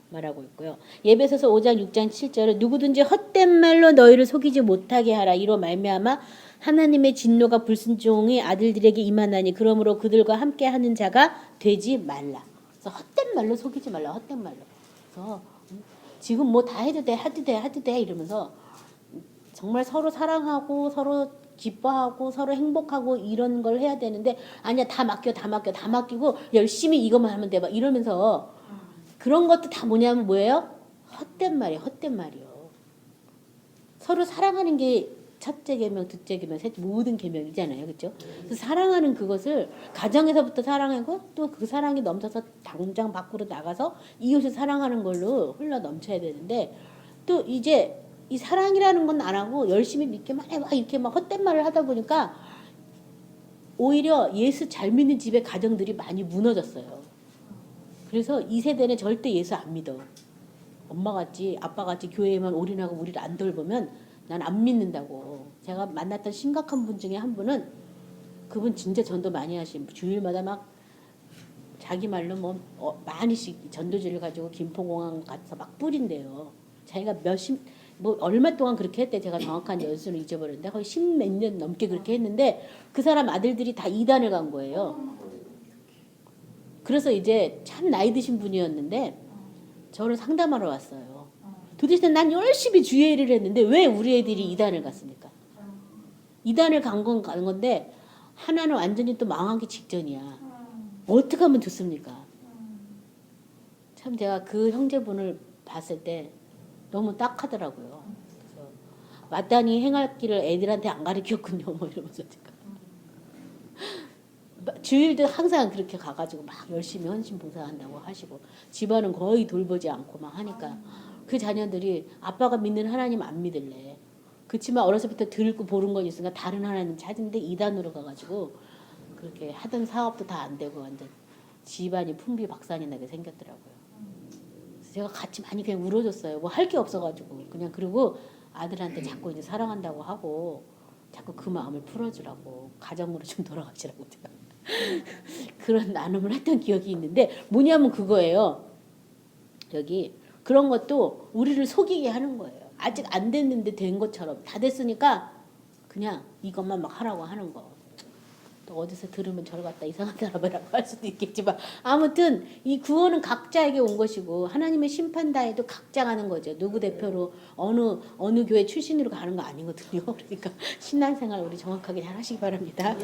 말하고 있고요. 에베소서 5장 6장 7절은 누구든지 헛된 말로 너희를 속이지 못하게 하라. 이로 말미암아 하나님의 진노가 불순종의 아들들에게 임하나니 그러므로 그들과 함께 하는 자가 되지 말라. 그래서 헛된 말로 속이지 말라. 헛된 말로. 그래서 지금 뭐 다 해도 돼 이러면서 정말 서로 사랑하고 서로 기뻐하고 서로 행복하고 이런 걸 해야 되는데 아니야 다 맡기고 열심히 이것만 하면 돼 막 이러면서 그런 것도 다 뭐예요? 헛된 말이에요. 서로 사랑하는 게 첫째 계명, 둘째 계명, 셋째 모든 계명이잖아요. 그렇죠? 그래서 사랑하는 그것을 가정에서부터 사랑하고 또 그 사랑이 넘쳐서 당장 밖으로 나가서 이웃을 사랑하는 걸로 흘러 넘쳐야 되는데 또 이제 이 사랑이라는 건 안 하고 열심히 믿기만 해 막 이렇게 막 헛된 말을 하다 보니까 오히려 예수 잘 믿는 집의 가정들이 많이 무너졌어요. 그래서 이 세대는 절대 예수 안 믿어. 엄마같이 아빠같이 교회에만 올인하고 우리를 안 돌보면 난 안 믿는다고. 제가 만났던 심각한 분 중에 한 분은 그분 진짜 전도 많이 하신 주일마다 막 자기 말로 뭐 많이씩 전도지를 가지고 김포공항 가서 막 뿌린대요. 자기가 뭐 얼마 동안 그렇게 했대. 제가 정확한 연수는 잊어버렸는데 거의 10몇 년 넘게 그렇게 했는데 그 사람 아들들이 다 이단을 간 거예요. 그래서 이제 참 나이 드신 분이었는데 저를 상담하러 왔어요. 도대체 난 열심히 주의를 했는데 왜 우리 애들이 이단을 갔습니까? 이단을 간 건데 하나는 완전히 또 망하기 직전이야. 어떻게 하면 좋습니까? 참 제가 그 형제분을 봤을 때 너무 딱하더라고요. 그래서 마땅히 행할 길을 애들한테 안 가르쳤군요. 뭐 이러면서 제가 주일도 항상 그렇게 가가지고 막 열심히 헌신 봉사한다고 하시고 집안은 거의 돌보지 않고 막 하니까 그 자녀들이 아빠가 믿는 하나님 안 믿을래. 그렇지만 어렸을 때부터 들고 보는 건 있으니까 다른 하나님 찾은데 이단으로 가가지고 그렇게 하던 사업도 다 안 되고 완전 집안이 풍비박산이 나게 생겼더라고요. 그래서 제가 같이 많이 그냥 울어줬어요. 뭐 할 게 없어가지고 그냥 그리고 아들한테 자꾸 이제 사랑한다고 하고 자꾸 그 마음을 풀어주라고 가정으로 좀 돌아가시라고 제가 그런 나눔을 했던 기억이 있는데 뭐냐면 그거예요. 여기 그런 것도 우리를 속이게 하는 거예요. 아직 안 됐는데 된 것처럼 다 됐으니까 그냥 이것만 막 하라고 하는 거. 또 어디서 들으면 저를 갖다 이상한 사람이라고 할 수도 있겠지만 아무튼 이 구원은 각자에게 온 것이고 하나님의 심판다에도 각자 가는 거죠. 누구 대표로 어느 교회 출신으로 가는 거 아니거든요. 그러니까 신앙생활 우리 정확하게 잘 하시기 바랍니다.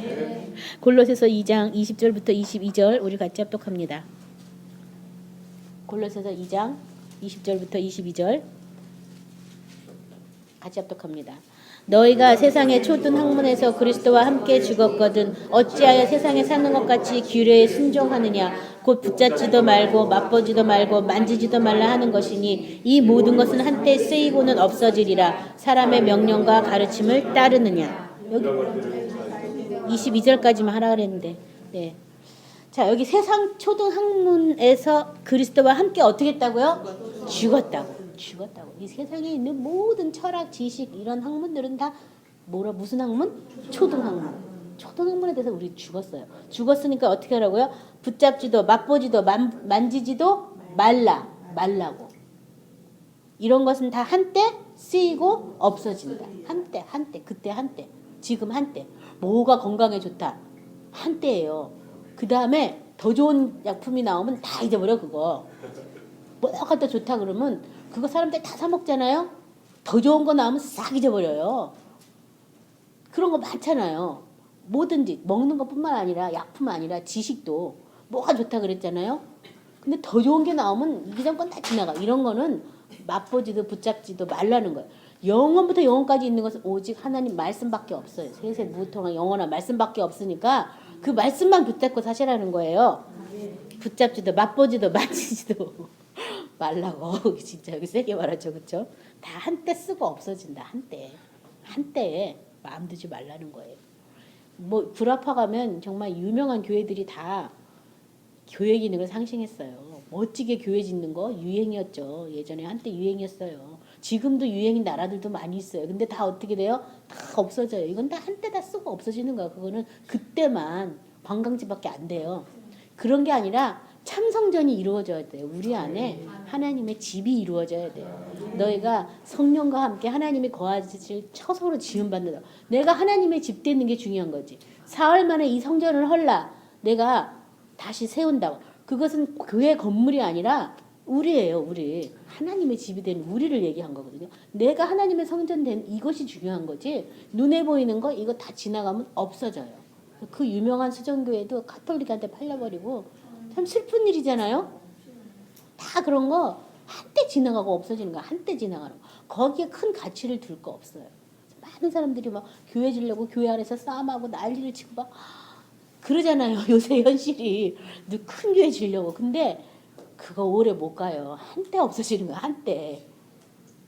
골로새서 2장 20절부터 22절 우리 같이 합독합니다. 골로새서 2장 20절부터 22절 같이 합독합니다. 너희가 세상의 초등 학문에서 그리스도와 함께 죽었거든 어찌하여 세상에 사는 것 같이 규례에 순종하느냐 곧 붙잡지도 말고 맛보지도 말고 만지지도 말라 하는 것이니 이 모든 것은 한때 쓰이고는 없어지리라 사람의 명령과 가르침을 따르느냐. 여기 22절까지만 하라 그랬는데 네. 자 여기 세상 초등 학문에서 그리스도와 함께 어떻게 했다고요? 죽었다고. 이 세상에 있는 모든 철학, 지식 이런 학문들은 다 무슨 학문? 초등학문. 초등학문에 대해서 우리 죽었어요. 죽었으니까 어떻게 하라고요? 붙잡지도 맛보지도 만지지도 말라고. 이런 것은 다 한때 쓰이고 없어진다. 한때, 그때 한때, 지금 한때. 뭐가 건강에 좋다? 한때예요. 그 다음에 더 좋은 약품이 나오면 다 잊어버려 그거. 뭐가 더 좋다 그러면 그거 사람들 다 사 먹잖아요. 더 좋은 거 나오면 싹 잊어버려요. 그런 거 많잖아요. 뭐든지 먹는 것뿐만 아니라 약품 아니라 지식도 뭐가 좋다 그랬잖아요. 근데 더 좋은 게 나오면 이전 건 다 지나가. 이런 거는 맛보지도 붙잡지도 말라는 거예요. 영원부터 영원까지 있는 것은 오직 하나님 말씀밖에 없어요. 세세 무통한 영원한 말씀밖에 없으니까 그 말씀만 붙잡고 사시라는 거예요. 붙잡지도 맛보지도 만지지도 말라고. 진짜 여기 세게 말하죠. 그렇죠? 다 한때 쓰고 없어진다. 한때에 마음 두지 말라는 거예요. 뭐 불아파 가면 정말 유명한 교회들이 다 교회 기능을 상실했어요. 멋지게 교회 짓는 거 유행이었죠. 예전에 한때 유행이었어요. 지금도 유행인 나라들도 많이 있어요. 근데 다 어떻게 돼요? 다 없어져요. 이건 다 한때 다 쓰고 없어지는 거야. 그거는 그때만 관광지밖에 안 돼요. 그런 게 아니라 참성전이 이루어져야 돼요. 우리 안에 하나님의 집이 이루어져야 돼요. 너희가 성령과 함께 하나님이 거하실 처소로 지음받는다. 내가 하나님의 집 되는 게 중요한 거지. 사흘 만에 이 성전을 헐라. 내가 다시 세운다고. 그것은 교회 건물이 아니라 우리예요. 우리. 하나님의 집이 된 우리를 얘기한 거거든요. 내가 하나님의 성전 된 이것이 중요한 거지. 눈에 보이는 거 이거 다 지나가면 없어져요. 그 유명한 수정교회도 가톨릭한테 팔려버리고 참 슬픈 일이잖아요. 다 그런 거 한때 지나가고 없어지는 거. 한때 지나가는 거. 거기에 큰 가치를 둘 거 없어요. 많은 사람들이 막 교회 지려고 교회 안에서 싸움하고 난리를 치고 막 그러잖아요. 요새 현실이. 큰 교회 지려고. 근데 그거 오래 못 가요. 한때 없어지는 거야. 한때.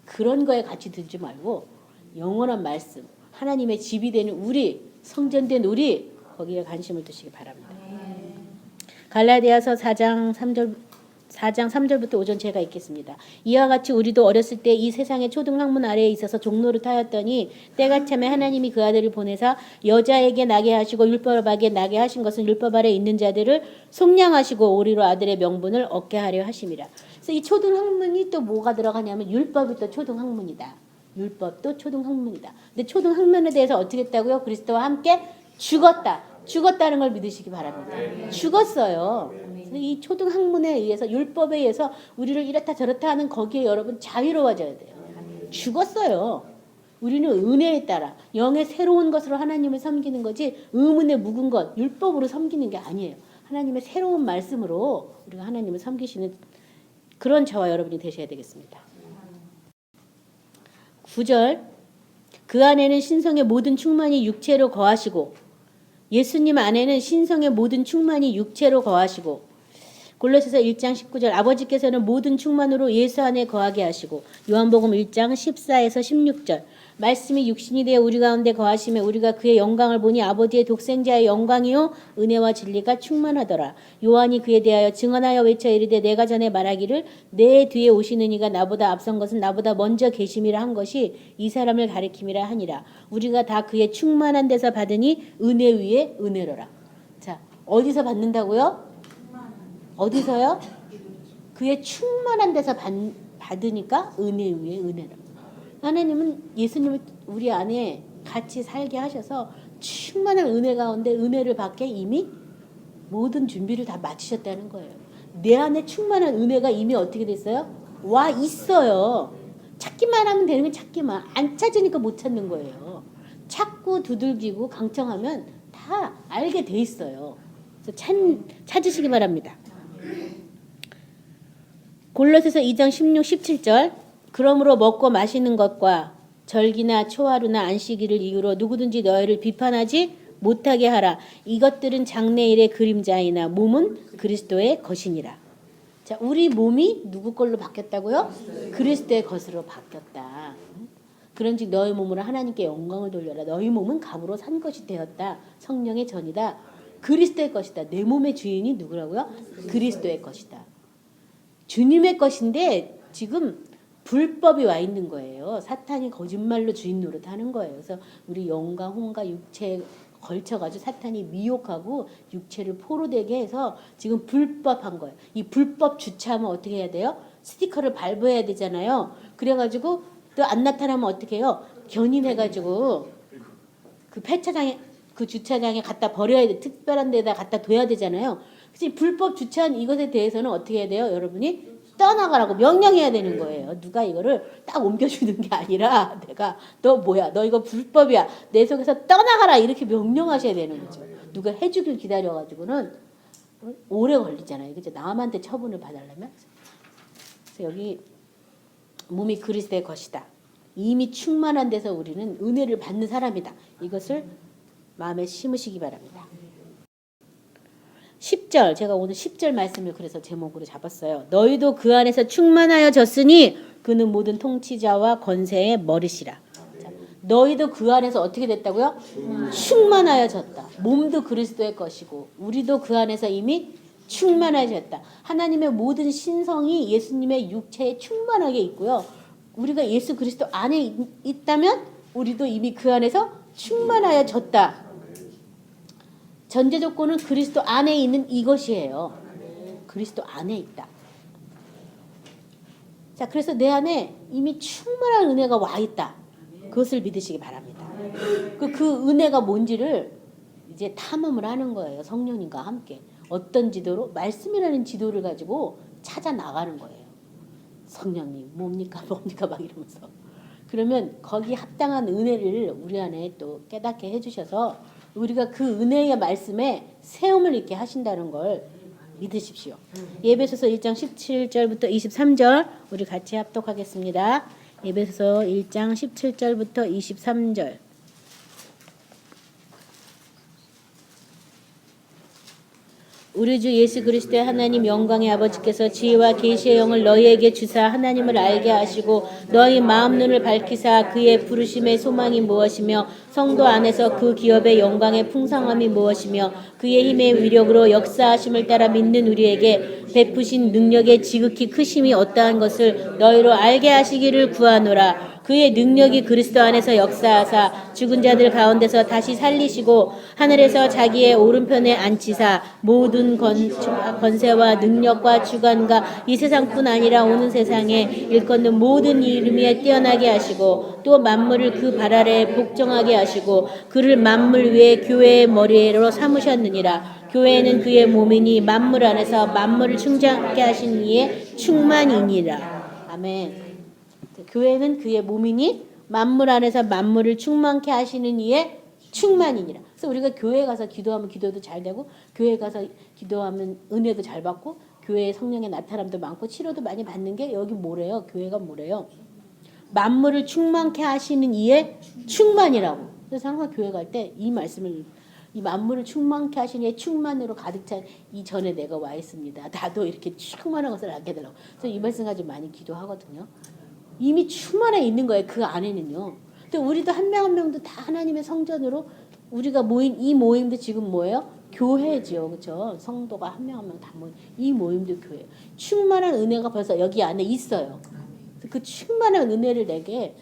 그런 거에 가치 두지 말고 영원한 말씀. 하나님의 집이 되는 우리. 성전된 우리. 거기에 관심을 두시기 바랍니다. 갈라디아서 4장 3절부터 5절 제가 읽겠습니다. 이와 같이 우리도 어렸을 때 이 세상의 초등학문 아래에 있어서 종로를 타였더니 때가 참에 하나님이 그 아들을 보내사 여자에게 나게 하시고 율법에게 나게 하신 것은 율법 아래 있는 자들을 속량하시고 우리로 아들의 명분을 얻게 하려 하심이라. 그래서 이 초등학문이 또 뭐가 들어가냐면 율법이 또 초등학문이다. 율법도 초등학문이다. 근데 초등학문에 대해서 어떻게 했다고요? 그리스도와 함께 죽었다는 걸 믿으시기 바랍니다. 죽었어요. 이 초등학문에 의해서 율법에 의해서 우리를 이렇다 저렇다 하는 거기에 여러분 자유로워져야 돼요. 죽었어요. 우리는 은혜에 따라 영의 새로운 것으로 하나님을 섬기는 거지 의문의 묵은 것 율법으로 섬기는 게 아니에요. 하나님의 새로운 말씀으로 우리가 하나님을 섬기시는 그런 저와 여러분이 되셔야 되겠습니다. 9절 그 안에는 신성의 모든 충만이 육체로 거하시고 예수님 안에는 신성의 모든 충만이 육체로 거하시고 골로새서 1장 19절 아버지께서는 모든 충만으로 예수 안에 거하게 하시고 요한복음 1장 14에서 16절 말씀이 육신이 되어 우리 가운데 거하시며 우리가 그의 영광을 보니 아버지의 독생자의 영광이요 은혜와 진리가 충만하더라. 요한이 그에 대하여 증언하여 외쳐 이르되 내가 전에 말하기를 내 뒤에 오시는 이가 나보다 앞선 것은 나보다 먼저 계심이라 한 것이 이 사람을 가리킴이라 하니라. 우리가 다 그의 충만한 데서 받으니 은혜 위에 은혜로라. 자, 어디서 받는다고요? 어디서요? 그의 충만한 데서 받으니까 은혜 위에 은혜라. 하나님은 예수님을 우리 안에 같이 살게 하셔서 충만한 은혜 가운데 은혜를 받게 이미 모든 준비를 다 마치셨다는 거예요. 내 안에 충만한 은혜가 이미 어떻게 됐어요? 와 있어요. 찾기만 하면 되는 건 찾기만. 안 찾으니까 못 찾는 거예요. 찾고 두들기고 강청하면 다 알게 돼 있어요. 그래서 찾으시기 바랍니다. 골로새서 2장 16, 17절 그러므로 먹고 마시는 것과 절기나 초하루나 안식일을 이유로 누구든지 너희를 비판하지 못하게 하라. 이것들은 장래일의 그림자이나 몸은 그리스도의 것이니라. 자, 우리 몸이 누구 걸로 바뀌었다고요? 그리스도의 것으로 바뀌었다. 그런즉 너희 몸으로 하나님께 영광을 돌려라. 너희 몸은 값으로 산 것이 되었다. 성령의 전이다. 그리스도의 것이다. 내 몸의 주인이 누구라고요? 그리스도의 것이다. 주님의 것인데 지금 불법이 와 있는 거예요. 사탄이 거짓말로 주인 노릇하는 거예요. 그래서 우리 영과 혼과 육체에 걸쳐가지고 사탄이 미혹하고 육체를 포로되게 해서 지금 불법한 거예요. 이 불법 주차하면 어떻게 해야 돼요? 스티커를 밟아야 되잖아요. 그래가지고 또 안 나타나면 어떻게 해요? 견인해가지고 그 폐차장에 그 주차장에 갖다 버려야 돼. 특별한 데다 갖다 둬야 되잖아요. 그래서 불법 주차한 이것에 대해서는 어떻게 해야 돼요? 여러분이 떠나가라고 명령해야 되는 거예요. 누가 이거를 딱 옮겨주는 게 아니라 내가 너 뭐야? 너 이거 불법이야. 내 속에서 떠나가라 이렇게 명령하셔야 되는 거죠. 누가 해주길 기다려가지고는 오래 걸리잖아요. 그죠? 남한테 처분을 받으려면. 그래서 여기 몸이 그리스도의 것이다. 이미 충만한 데서 우리는 은혜를 받는 사람이다. 이것을 마음에 심으시기 바랍니다. 10절 제가 오늘 10절 말씀을 그래서 제목으로 잡았어요. 너희도 그 안에서 충만하여졌으니 그는 모든 통치자와 권세의 머리시라. 자, 너희도 그 안에서 어떻게 됐다고요? 충만하여졌다. 몸도 그리스도의 것이고 우리도 그 안에서 이미 충만하여졌다. 하나님의 모든 신성이 예수님의 육체에 충만하게 있고요. 우리가 예수 그리스도 안에 있다면 우리도 이미 그 안에서 충만하여졌다. 전제 조건은 그리스도 안에 있는 이것이에요. 그리스도 안에 있다. 자, 그래서 내 안에 이미 충만한 은혜가 와 있다. 그것을 믿으시기 바랍니다. 그 은혜가 뭔지를 이제 탐험을 하는 거예요. 성령님과 함께. 어떤 지도로? 말씀이라는 지도를 가지고 찾아 나가는 거예요. 성령님 뭡니까 막 이러면서. 그러면 거기 합당한 은혜를 우리 안에 또 깨닫게 해주셔서 우리가 그 은혜의 말씀에 세움을 있게 하신다는 걸 믿으십시오. 에베소서 1장 17절부터 23절 우리 같이 합독하겠습니다. 에베소서 1장 17절부터 23절. 우리 주 예수 그리스도의 하나님 영광의 아버지께서 지혜와 계시의 영을 너희에게 주사 하나님을 알게 하시고 너희 마음 눈을 밝히사 그의 부르심의 소망이 무엇이며 성도 안에서 그 기업의 영광의 풍성함이 무엇이며 그의 힘의 위력으로 역사하심을 따라 믿는 우리에게 베푸신 능력의 지극히 크심이 어떠한 것을 너희로 알게 하시기를 구하노라. 그의 능력이 그리스도 안에서 역사하사 죽은 자들 가운데서 다시 살리시고 하늘에서 자기의 오른편에 앉히사 모든 권세와 능력과 주관과 이 세상뿐 아니라 오는 세상에 일컫는 모든 이름 위에 뛰어나게 하시고 또 만물을 그 발 아래에 복종하게 하시고 그를 만물 위에 교회의 머리로 삼으셨느니라. 교회는 그의 몸이니 만물 안에서 만물을 충만케 하신 이의 충만이니라. 아멘. 교회는 그의 몸이니 만물 안에서 만물을 충만케 하시는 이의 충만이니라. 그래서 우리가 교회 가서 기도하면 기도도 잘 되고 교회 가서 기도하면 은혜도 잘 받고 교회에 성령의 나타남도 많고 치료도 많이 받는 게 여기 뭐래요? 교회가 뭐래요? 만물을 충만케 하시는 이의 충만이라고. 그래서 항상 교회 갈 때 이 말씀을 이 만물을 충만케 하시는 이의 충만으로 가득 찬 이 전에 내가 와 있습니다. 나도 이렇게 충만한 것을 알게 해달라고. 그래서 이 말씀 가지고 많이 기도하거든요. 이미 충만해 있는 거예요. 그 안에는요. 근데 우리도 한 명 한 명도 다 하나님의 성전으로 우리가 모인 이 모임도 지금 뭐예요? 교회죠. 그렇죠? 성도가 한 명 한 명 다 모인 이 모임도 교회. 충만한 은혜가 벌써 여기 안에 있어요. 그 충만한 은혜를 내게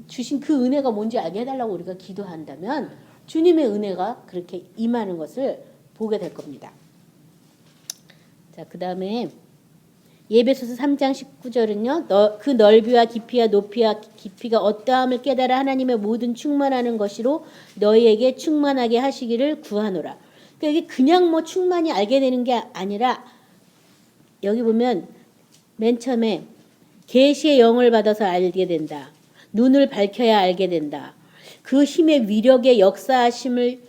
주신 그 은혜가 뭔지 알게 해달라고 우리가 기도한다면 주님의 은혜가 그렇게 임하는 것을 보게 될 겁니다. 자, 그 다음에 예배소서 3장 19절은요. 그 넓이와 깊이와 높이와 깊이가 어떠함을 깨달아 하나님의 모든 충만하는 것이로 너희에게 충만하게 하시기를 구하노라. 그러니까 이게 그냥 뭐 충만히 알게 되는 게 아니라 여기 보면 맨 처음에 계시의 영을 받아서 알게 된다. 눈을 밝혀야 알게 된다. 그 힘의 위력의 역사하심을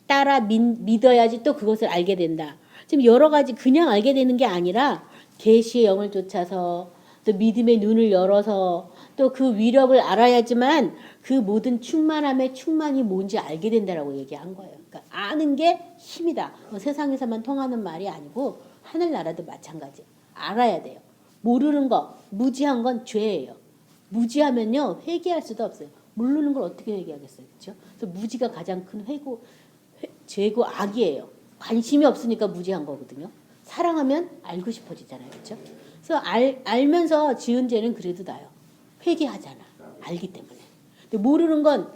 따라 믿어야지 또 그것을 알게 된다. 지금 여러 가지 그냥 알게 되는 게 아니라 계시의 영을 쫓아서 또 믿음의 눈을 열어서 또 그 위력을 알아야지만 그 모든 충만함의 충만이 뭔지 알게 된다라고 얘기한 거예요. 그러니까 아는 게 힘이다. 세상에서만 통하는 말이 아니고 하늘나라도 마찬가지. 알아야 돼요. 모르는 거, 무지한 건 죄예요. 무지하면요 회개할 수도 없어요. 모르는 걸 어떻게 회개하겠어요, 그렇죠? 그래서 무지가 가장 큰 죄고 악이에요. 관심이 없으니까 무지한 거거든요. 사랑하면 알고 싶어지잖아요, 그렇죠? 그래서 알면서 지은 죄는 그래도 나요. 회개하잖아, 알기 때문에. 근데 모르는 건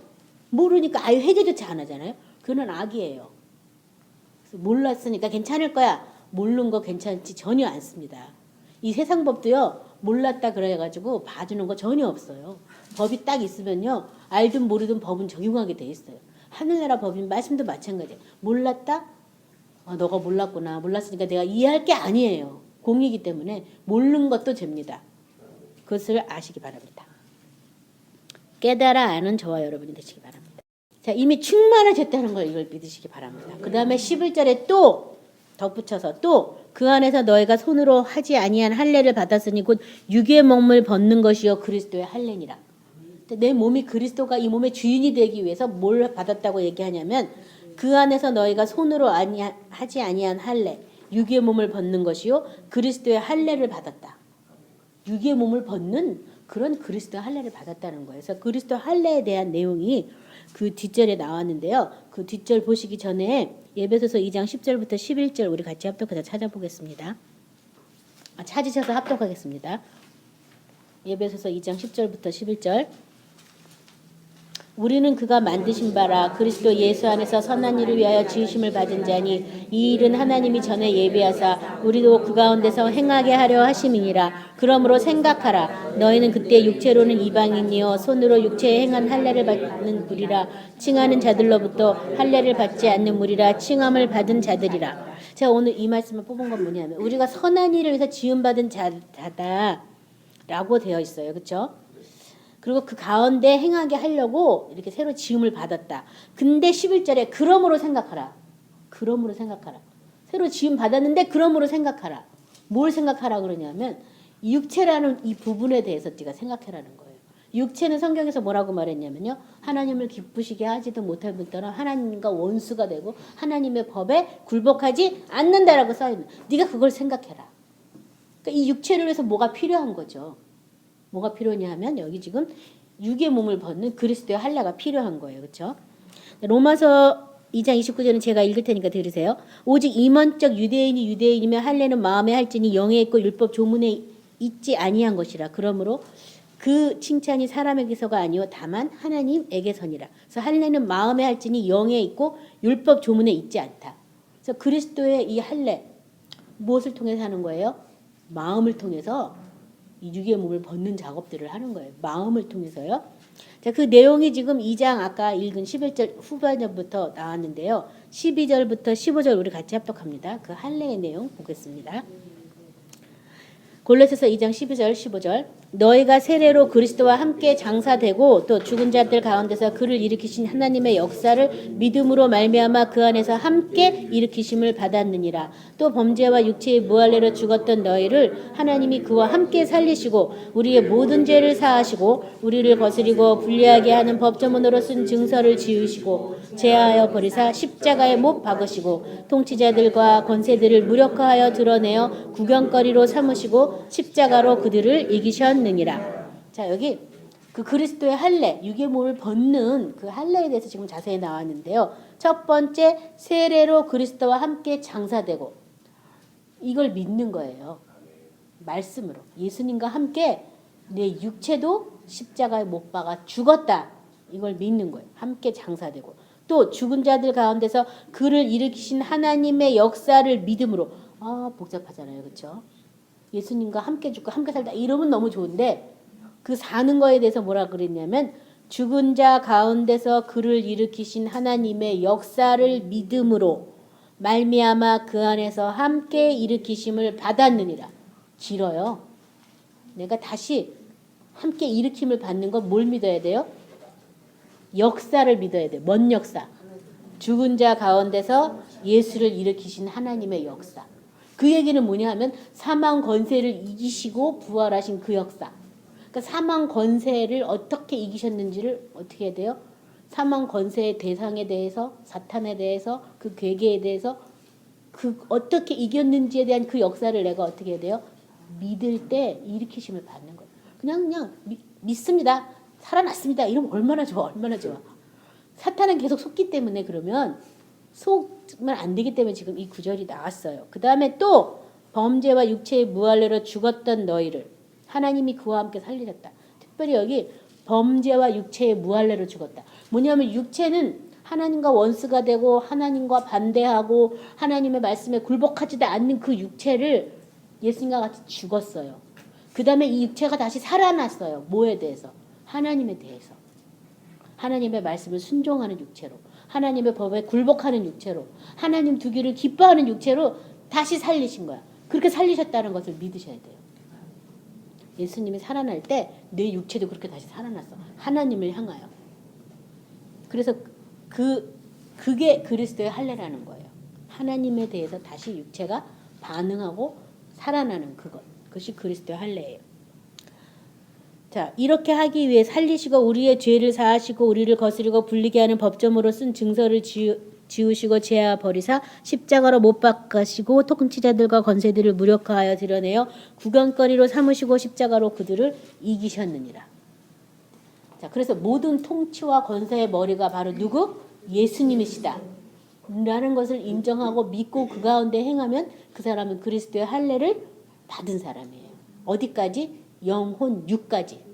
모르니까 아예 회개조차 안 하잖아요. 그건 악이에요. 그래서 몰랐으니까 괜찮을 거야. 모르는 거 괜찮지 전혀 않습니다. 이 세상 법도요 몰랐다 그래가지고 봐주는 거 전혀 없어요. 법이 딱 있으면요 알든 모르든 법은 적용하게 돼 있어요. 하늘나라 법인 말씀도 마찬가지예요. 몰랐다? 너가 몰랐구나. 몰랐으니까 내가 이해할 게 아니에요. 공이기 때문에 모르는 것도 죄입니다. 그것을 아시기 바랍니다. 깨달아 아는 저와 여러분이 되시기 바랍니다. 자, 이미 충만하셨다는 걸 이걸 믿으시기 바랍니다. 그 다음에 11절에 또 덧붙여서 또 그 안에서 너희가 손으로 하지 아니한 할례를 받았으니 곧 육의 몸을 벗는 것이요 그리스도의 할례니라. 내 몸이 그리스도가 이 몸의 주인이 되기 위해서 뭘 받았다고 얘기하냐면 그 안에서 너희가 손으로 하지 아니한 할례, 육의 몸을 벗는 것이요 그리스도의 할례를 받았다. 육의 몸을 벗는 그런 그리스도 할례를 받았다는 거예요. 그래서 그리스도 할례에 대한 내용이 그 뒷절에 나왔는데요. 그 뒷절 보시기 전에 예배소서 2장 10절부터 11절 우리 같이 합독해서 찾아보겠습니다. 찾으셔서 합독하겠습니다. 예배소서 2장 10절부터 11절. 우리는 그가 만드신 바라 그리스도 예수 안에서 선한 일을 위하여 지으심을 받은 자니 이 일은 하나님이 전에 예비하사 우리도 그 가운데서 행하게 하려 하심이니라. 그러므로 생각하라. 너희는 그때 육체로는 이방인이요 손으로 육체에 행한 할례를 받는 무리라. 칭하는 자들로부터 할례를 받지 않는 무리라. 칭함을 받은 자들이라. 제가 오늘 이 말씀을 뽑은 건 뭐냐면 우리가 선한 일을 위해서 지음받은 자다라고 되어 있어요. 그렇죠? 그리고 그 가운데 행하게 하려고 이렇게 새로 지음을 받았다. 근데 11절에 그러므로 생각하라. 그러므로 생각하라. 새로 지음 받았는데 그러므로 생각하라. 뭘 생각하라 그러냐면 육체라는 이 부분에 대해서 네가 생각해라는 거예요. 육체는 성경에서 뭐라고 말했냐면요. 하나님을 기쁘시게 하지도 못할 뿐더러 하나님과 원수가 되고 하나님의 법에 굴복하지 않는다라고 써있는. 네가 그걸 생각해라. 그러니까 이 육체를 위해서 뭐가 필요한 거죠. 뭐가 필요냐 하면 여기 지금 육의 몸을 벗는 그리스도의 할례가 필요한 거예요. 그렇죠? 로마서 2장 29절은 제가 읽을 테니까 들으세요. 오직 임원적 유대인이 유대인이며 할례는 마음에 할지니 영에 있고 율법 조문에 있지 아니한 것이라. 그러므로 그 칭찬이 사람에게서가 아니요 다만 하나님에게서니라. 그래서 할례는 마음에 할지니 영에 있고 율법 조문에 있지 않다. 그래서 그리스도의 이 할례 무엇을 통해서 하는 거예요? 마음을 통해서 이 육의 몸을 벗는 작업들을 하는 거예요. 마음을 통해서요. 자, 그 내용이 지금 2장 아까 읽은 11절 후반절부터 나왔는데요. 12절부터 15절 우리 같이 합독합니다. 그 할례의 내용 보겠습니다. 골로새서 2장 12절 15절. 너희가 세례로 그리스도와 함께 장사되고 또 죽은 자들 가운데서 그를 일으키신 하나님의 역사를 믿음으로 말미암아 그 안에서 함께 일으키심을 받았느니라. 또 범죄와 육체의 무할례로 죽었던 너희를 하나님이 그와 함께 살리시고 우리의 모든 죄를 사하시고 우리를 거스리고 불리하게 하는 법조문으로 쓴 증서를 지우시고 제하여 버리사 십자가에 못 박으시고 통치자들과 권세들을 무력화하여 드러내어 구경거리로 삼으시고 십자가로 그들을 이기셨느니라. 자, 여기 그 그리스도의 할례, 육의 몸을 벗는 그 할례에 대해서 지금 자세히 나왔는데요. 첫 번째, 세례로 그리스도와 함께 장사되고 이걸 믿는 거예요. 말씀으로 예수님과 함께 내 육체도 십자가에 못 박아 죽었다. 이걸 믿는 거예요. 함께 장사되고 또 죽은 자들 가운데서 그를 일으키신 하나님의 역사를 믿음으로. 복잡하잖아요. 그렇죠? 예수님과 함께 죽고 함께 살다 이러면 너무 좋은데 그 사는 거에 대해서 뭐라 그랬냐면 죽은 자 가운데서 그를 일으키신 하나님의 역사를 믿음으로 말미암아 그 안에서 함께 일으키심을 받았느니라. 길어요. 내가 다시 함께 일으킴을 받는 건 뭘 믿어야 돼요? 역사를 믿어야 돼요. 뭔 역사? 죽은 자 가운데서 예수를 일으키신 하나님의 역사. 그 얘기는 뭐냐 하면 사망 권세를 이기시고 부활하신 그 역사. 그러니까 사망 권세를 어떻게 이기셨는지를 어떻게 해야 돼요? 사망 권세의 대상에 대해서, 사탄에 대해서, 그 괴계에 대해서 그 어떻게 이겼는지에 대한 그 역사를 내가 어떻게 해야 돼요? 믿을 때 일으키심을 받는 거예요. 그냥 믿습니다. 살아났습니다. 이러면 얼마나 좋아, 얼마나 좋아. 사탄은 계속 속기 때문에 그러면 속으면 안 되기 때문에 지금 이 구절이 나왔어요. 그 다음에 또 범죄와 육체의 무할례로 죽었던 너희를 하나님이 그와 함께 살리셨다. 특별히 여기 범죄와 육체의 무할례로 죽었다. 뭐냐면 육체는 하나님과 원수가 되고 하나님과 반대하고 하나님의 말씀에 굴복하지도 않는 그 육체를 예수님과 같이 죽었어요. 그 다음에 이 육체가 다시 살아났어요. 뭐에 대해서? 하나님에 대해서. 하나님의 말씀을 순종하는 육체로, 하나님의 법에 굴복하는 육체로, 하나님 두기를 기뻐하는 육체로 다시 살리신 거야. 그렇게 살리셨다는 것을 믿으셔야 돼요. 예수님이 살아날 때 내 육체도 그렇게 다시 살아났어. 하나님을 향하여. 그래서 그게 그리스도의 할례라는 거예요. 하나님에 대해서 다시 육체가 반응하고 살아나는 그것이 그리스도의 할례예요. 자, 이렇게 하기 위해 살리시고 우리의 죄를 사하시고 우리를 거스르고 불리게 하는 법정으로 쓴 증서를 지우시고 제하 버리사 십자가로 못 박으시고 통치자들과 권세들을 무력화하여 드러내어 구경거리로 삼으시고 십자가로 그들을 이기셨느니라. 자, 그래서 모든 통치와 권세의 머리가 바로 누구? 예수님이시다. 라는 것을 인정하고 믿고 그 가운데 행하면 그 사람은 그리스도의 할례를 받은 사람이에요. 어디까지? 영혼 육까지.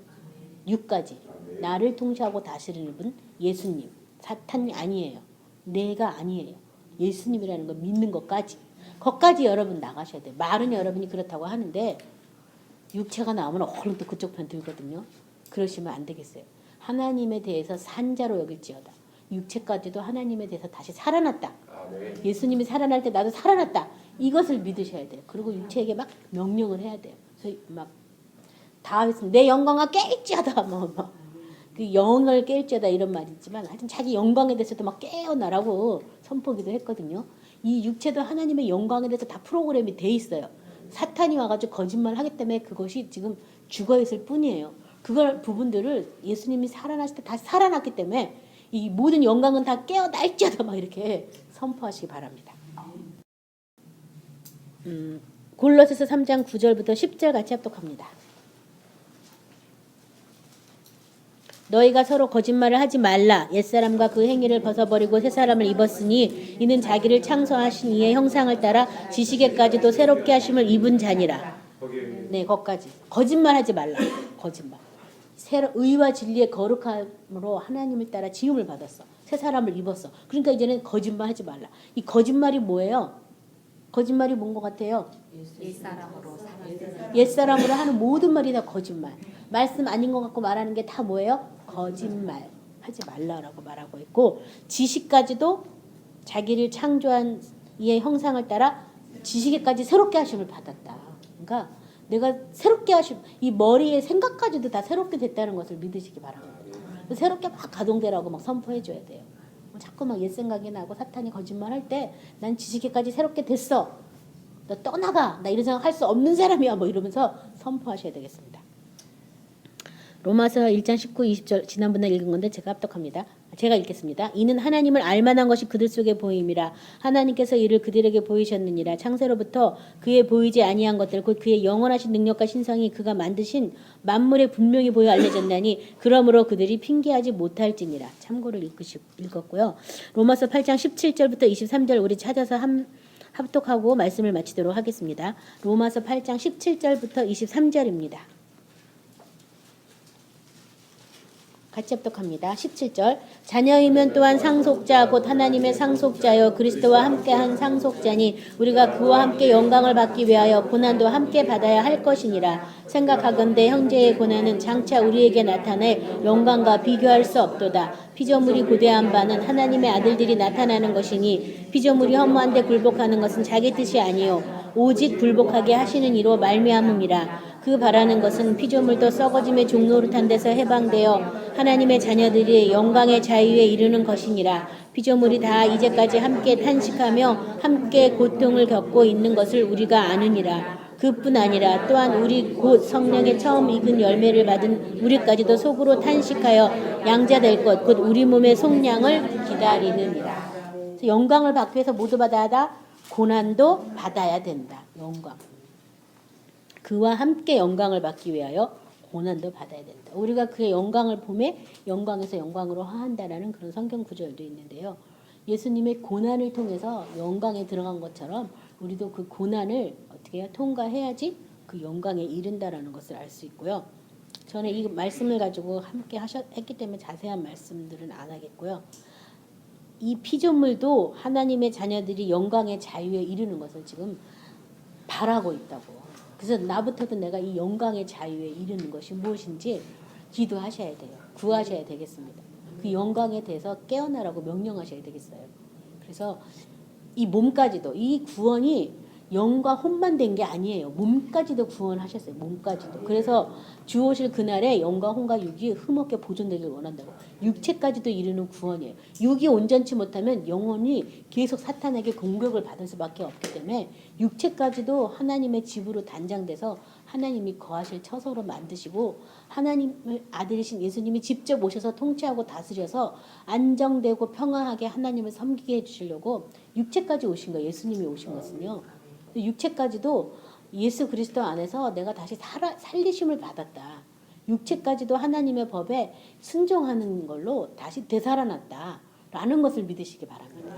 나를 통치하고 다스리는 분 예수님. 사탄이 아니에요. 내가 아니에요. 예수님이라는 거 믿는 것까지. 거기까지 여러분 나가셔야 돼요. 말은 여러분이 그렇다고 하는데 육체가 나오면 얼른 또 그쪽 편 들거든요. 그러시면 안 되겠어요. 하나님에 대해서 산자로 여길지어다. 육체까지도 하나님에 대해서 다시 살아났다. 예수님이 살아날 때 나도 살아났다. 이것을 믿으셔야 돼요. 그리고 육체에게 막 명령을 해야 돼요. 그래서 막 다윗은 내 영광아 깨일지어다. 그 영을 깨일지어다 이런 말이 있지만 하여튼 자기 영광에 대해서도 막 깨어나라고 선포기도 했거든요. 이 육체도 하나님의 영광에 대해서 다 프로그램이 돼 있어요. 사탄이 와가지고 거짓말 하기 때문에 그것이 지금 죽어있을 뿐이에요. 그걸 부분들을 예수님이 살아나실 때 다시 살아났기 때문에 이 모든 영광은 다 깨어날지어다 막 이렇게 선포하시기 바랍니다. 골로새서 3장 9절부터 10절 같이 합독합니다. 너희가 서로 거짓말을 하지 말라. 옛사람과 그 행위를 벗어버리고 새사람을 입었으니 이는 자기를 창조하신 이의 형상을 따라 지식에까지도 새롭게 하심을 입은 자니라. 네, 거기까지. 거짓말하지 말라. 거짓말. 의와 진리의 거룩함으로 하나님을 따라 지음을 받았어. 새사람을 입었어. 그러니까 이제는 거짓말하지 말라. 이 거짓말이 뭐예요? 거짓말이 뭔 것 같아요? 옛사람으로 하는 모든 말이 다 거짓말. 말씀 아닌 것 같고 말하는 게 다 뭐예요? 거짓말. 하지 말라라고 말하고 있고 지식까지도 자기를 창조한 이의 형상을 따라 지식에까지 새롭게 하심을 받았다. 그러니까 내가 새롭게 하심, 이 머리의 생각까지도 다 새롭게 됐다는 것을 믿으시기 바랍니다. 새롭게 막 가동되라고 막 선포해줘야 돼요. 자꾸 막 옛 생각이 나고 사탄이 거짓말할 때 난 지식에까지 새롭게 됐어. 너 떠나가. 나 이런 생각 할 수 없는 사람이야. 뭐 이러면서 선포하셔야 되겠습니다. 로마서 1장 19, 20절 지난번에 읽은 건데 제가 합독합니다. 제가 읽겠습니다. 이는 하나님을 알만한 것이 그들 속에 보임이라. 하나님께서 이를 그들에게 보이셨느니라. 창세로부터 그의 보이지 아니한 것들 곧 그의 영원하신 능력과 신성이 그가 만드신 만물에 분명히 보여 알려졌나니 그러므로 그들이 핑계하지 못할지니라. 참고로 읽었고요. 로마서 8장 17절부터 23절 우리 찾아서 합독하고 말씀을 마치도록 하겠습니다. 로마서 8장 17절부터 23절입니다. 같이 합독합니다. 17절. 자녀이면 또한 상속자 곧 하나님의 상속자여 그리스도와 함께한 상속자니 우리가 그와 함께 영광을 받기 위하여 고난도 함께 받아야 할 것이니라. 생각하건대 형제의 고난은 장차 우리에게 나타낼 영광과 비교할 수 없도다. 피조물이 고대한 바는 하나님의 아들들이 나타나는 것이니 피조물이 허무한데 굴복하는 것은 자기 뜻이 아니요 오직 굴복하게 하시는 이로 말미암음이라. 그 바라는 것은 피조물도 썩어짐의 종노릇한 데서 해방되어 하나님의 자녀들이 영광의 자유에 이르는 것이니라. 피조물이 다 이제까지 함께 탄식하며 함께 고통을 겪고 있는 것을 우리가 아느니라. 그뿐 아니라 또한 우리 곧 성령의 처음 익은 열매를 받은 우리까지도 속으로 탄식하여 양자될 것 곧 우리 몸의 속량을 기다리느니라. 영광을 받기 위해서 모두 받아야 하다. 고난도 받아야 된다. 영광. 그와 함께 영광을 받기 위하여 고난도 받아야 된다. 우리가 그의 영광을 보매 영광에서 영광으로 화한다라는 그런 성경 구절도 있는데요. 예수님의 고난을 통해서 영광에 들어간 것처럼 우리도 그 고난을 어떻게 해야 통과해야지 그 영광에 이른다라는 것을 알 수 있고요. 저는 이 말씀을 가지고 함께 했기 때문에 자세한 말씀들은 안 하겠고요. 이 피조물도 하나님의 자녀들이 영광의 자유에 이르는 것을 지금 바라고 있다고. 그래서 나부터도 내가 이 영광의 자유에 이르는 것이 무엇인지 기도하셔야 돼요. 구하셔야 되겠습니다. 그 영광에 대해서 깨어나라고 명령하셔야 되겠어요. 그래서 이 몸까지도 이 구원이 영과 혼만 된 게 아니에요. 몸까지도 구원하셨어요. 몸까지도. 그래서 주 오실 그날에 영과 혼과 육이 흠없게 보존되길 원한다고. 육체까지도 이르는 구원이에요. 육이 온전치 못하면 영혼이 계속 사탄에게 공격을 받을 수밖에 없기 때문에 육체까지도 하나님의 집으로 단장돼서 하나님이 거하실 처소로 만드시고 하나님의 아들이신 예수님이 직접 오셔서 통치하고 다스려서 안정되고 평화하게 하나님을 섬기게 해주시려고 육체까지 오신 거예요. 예수님이 오신 것은요. 육체까지도 예수 그리스도 안에서 내가 다시 살리심을 받았다. 육체까지도 하나님의 법에 순종하는 걸로 다시 되살아났다. 라는 것을 믿으시기 바랍니다.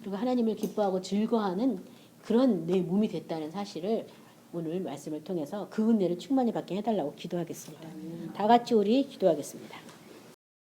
그리고 하나님을 기뻐하고 즐거워하는 그런 내 몸이 됐다는 사실을 오늘 말씀을 통해서 그 은혜를 충만히 받게 해달라고 기도하겠습니다. 다 같이 우리 기도하겠습니다.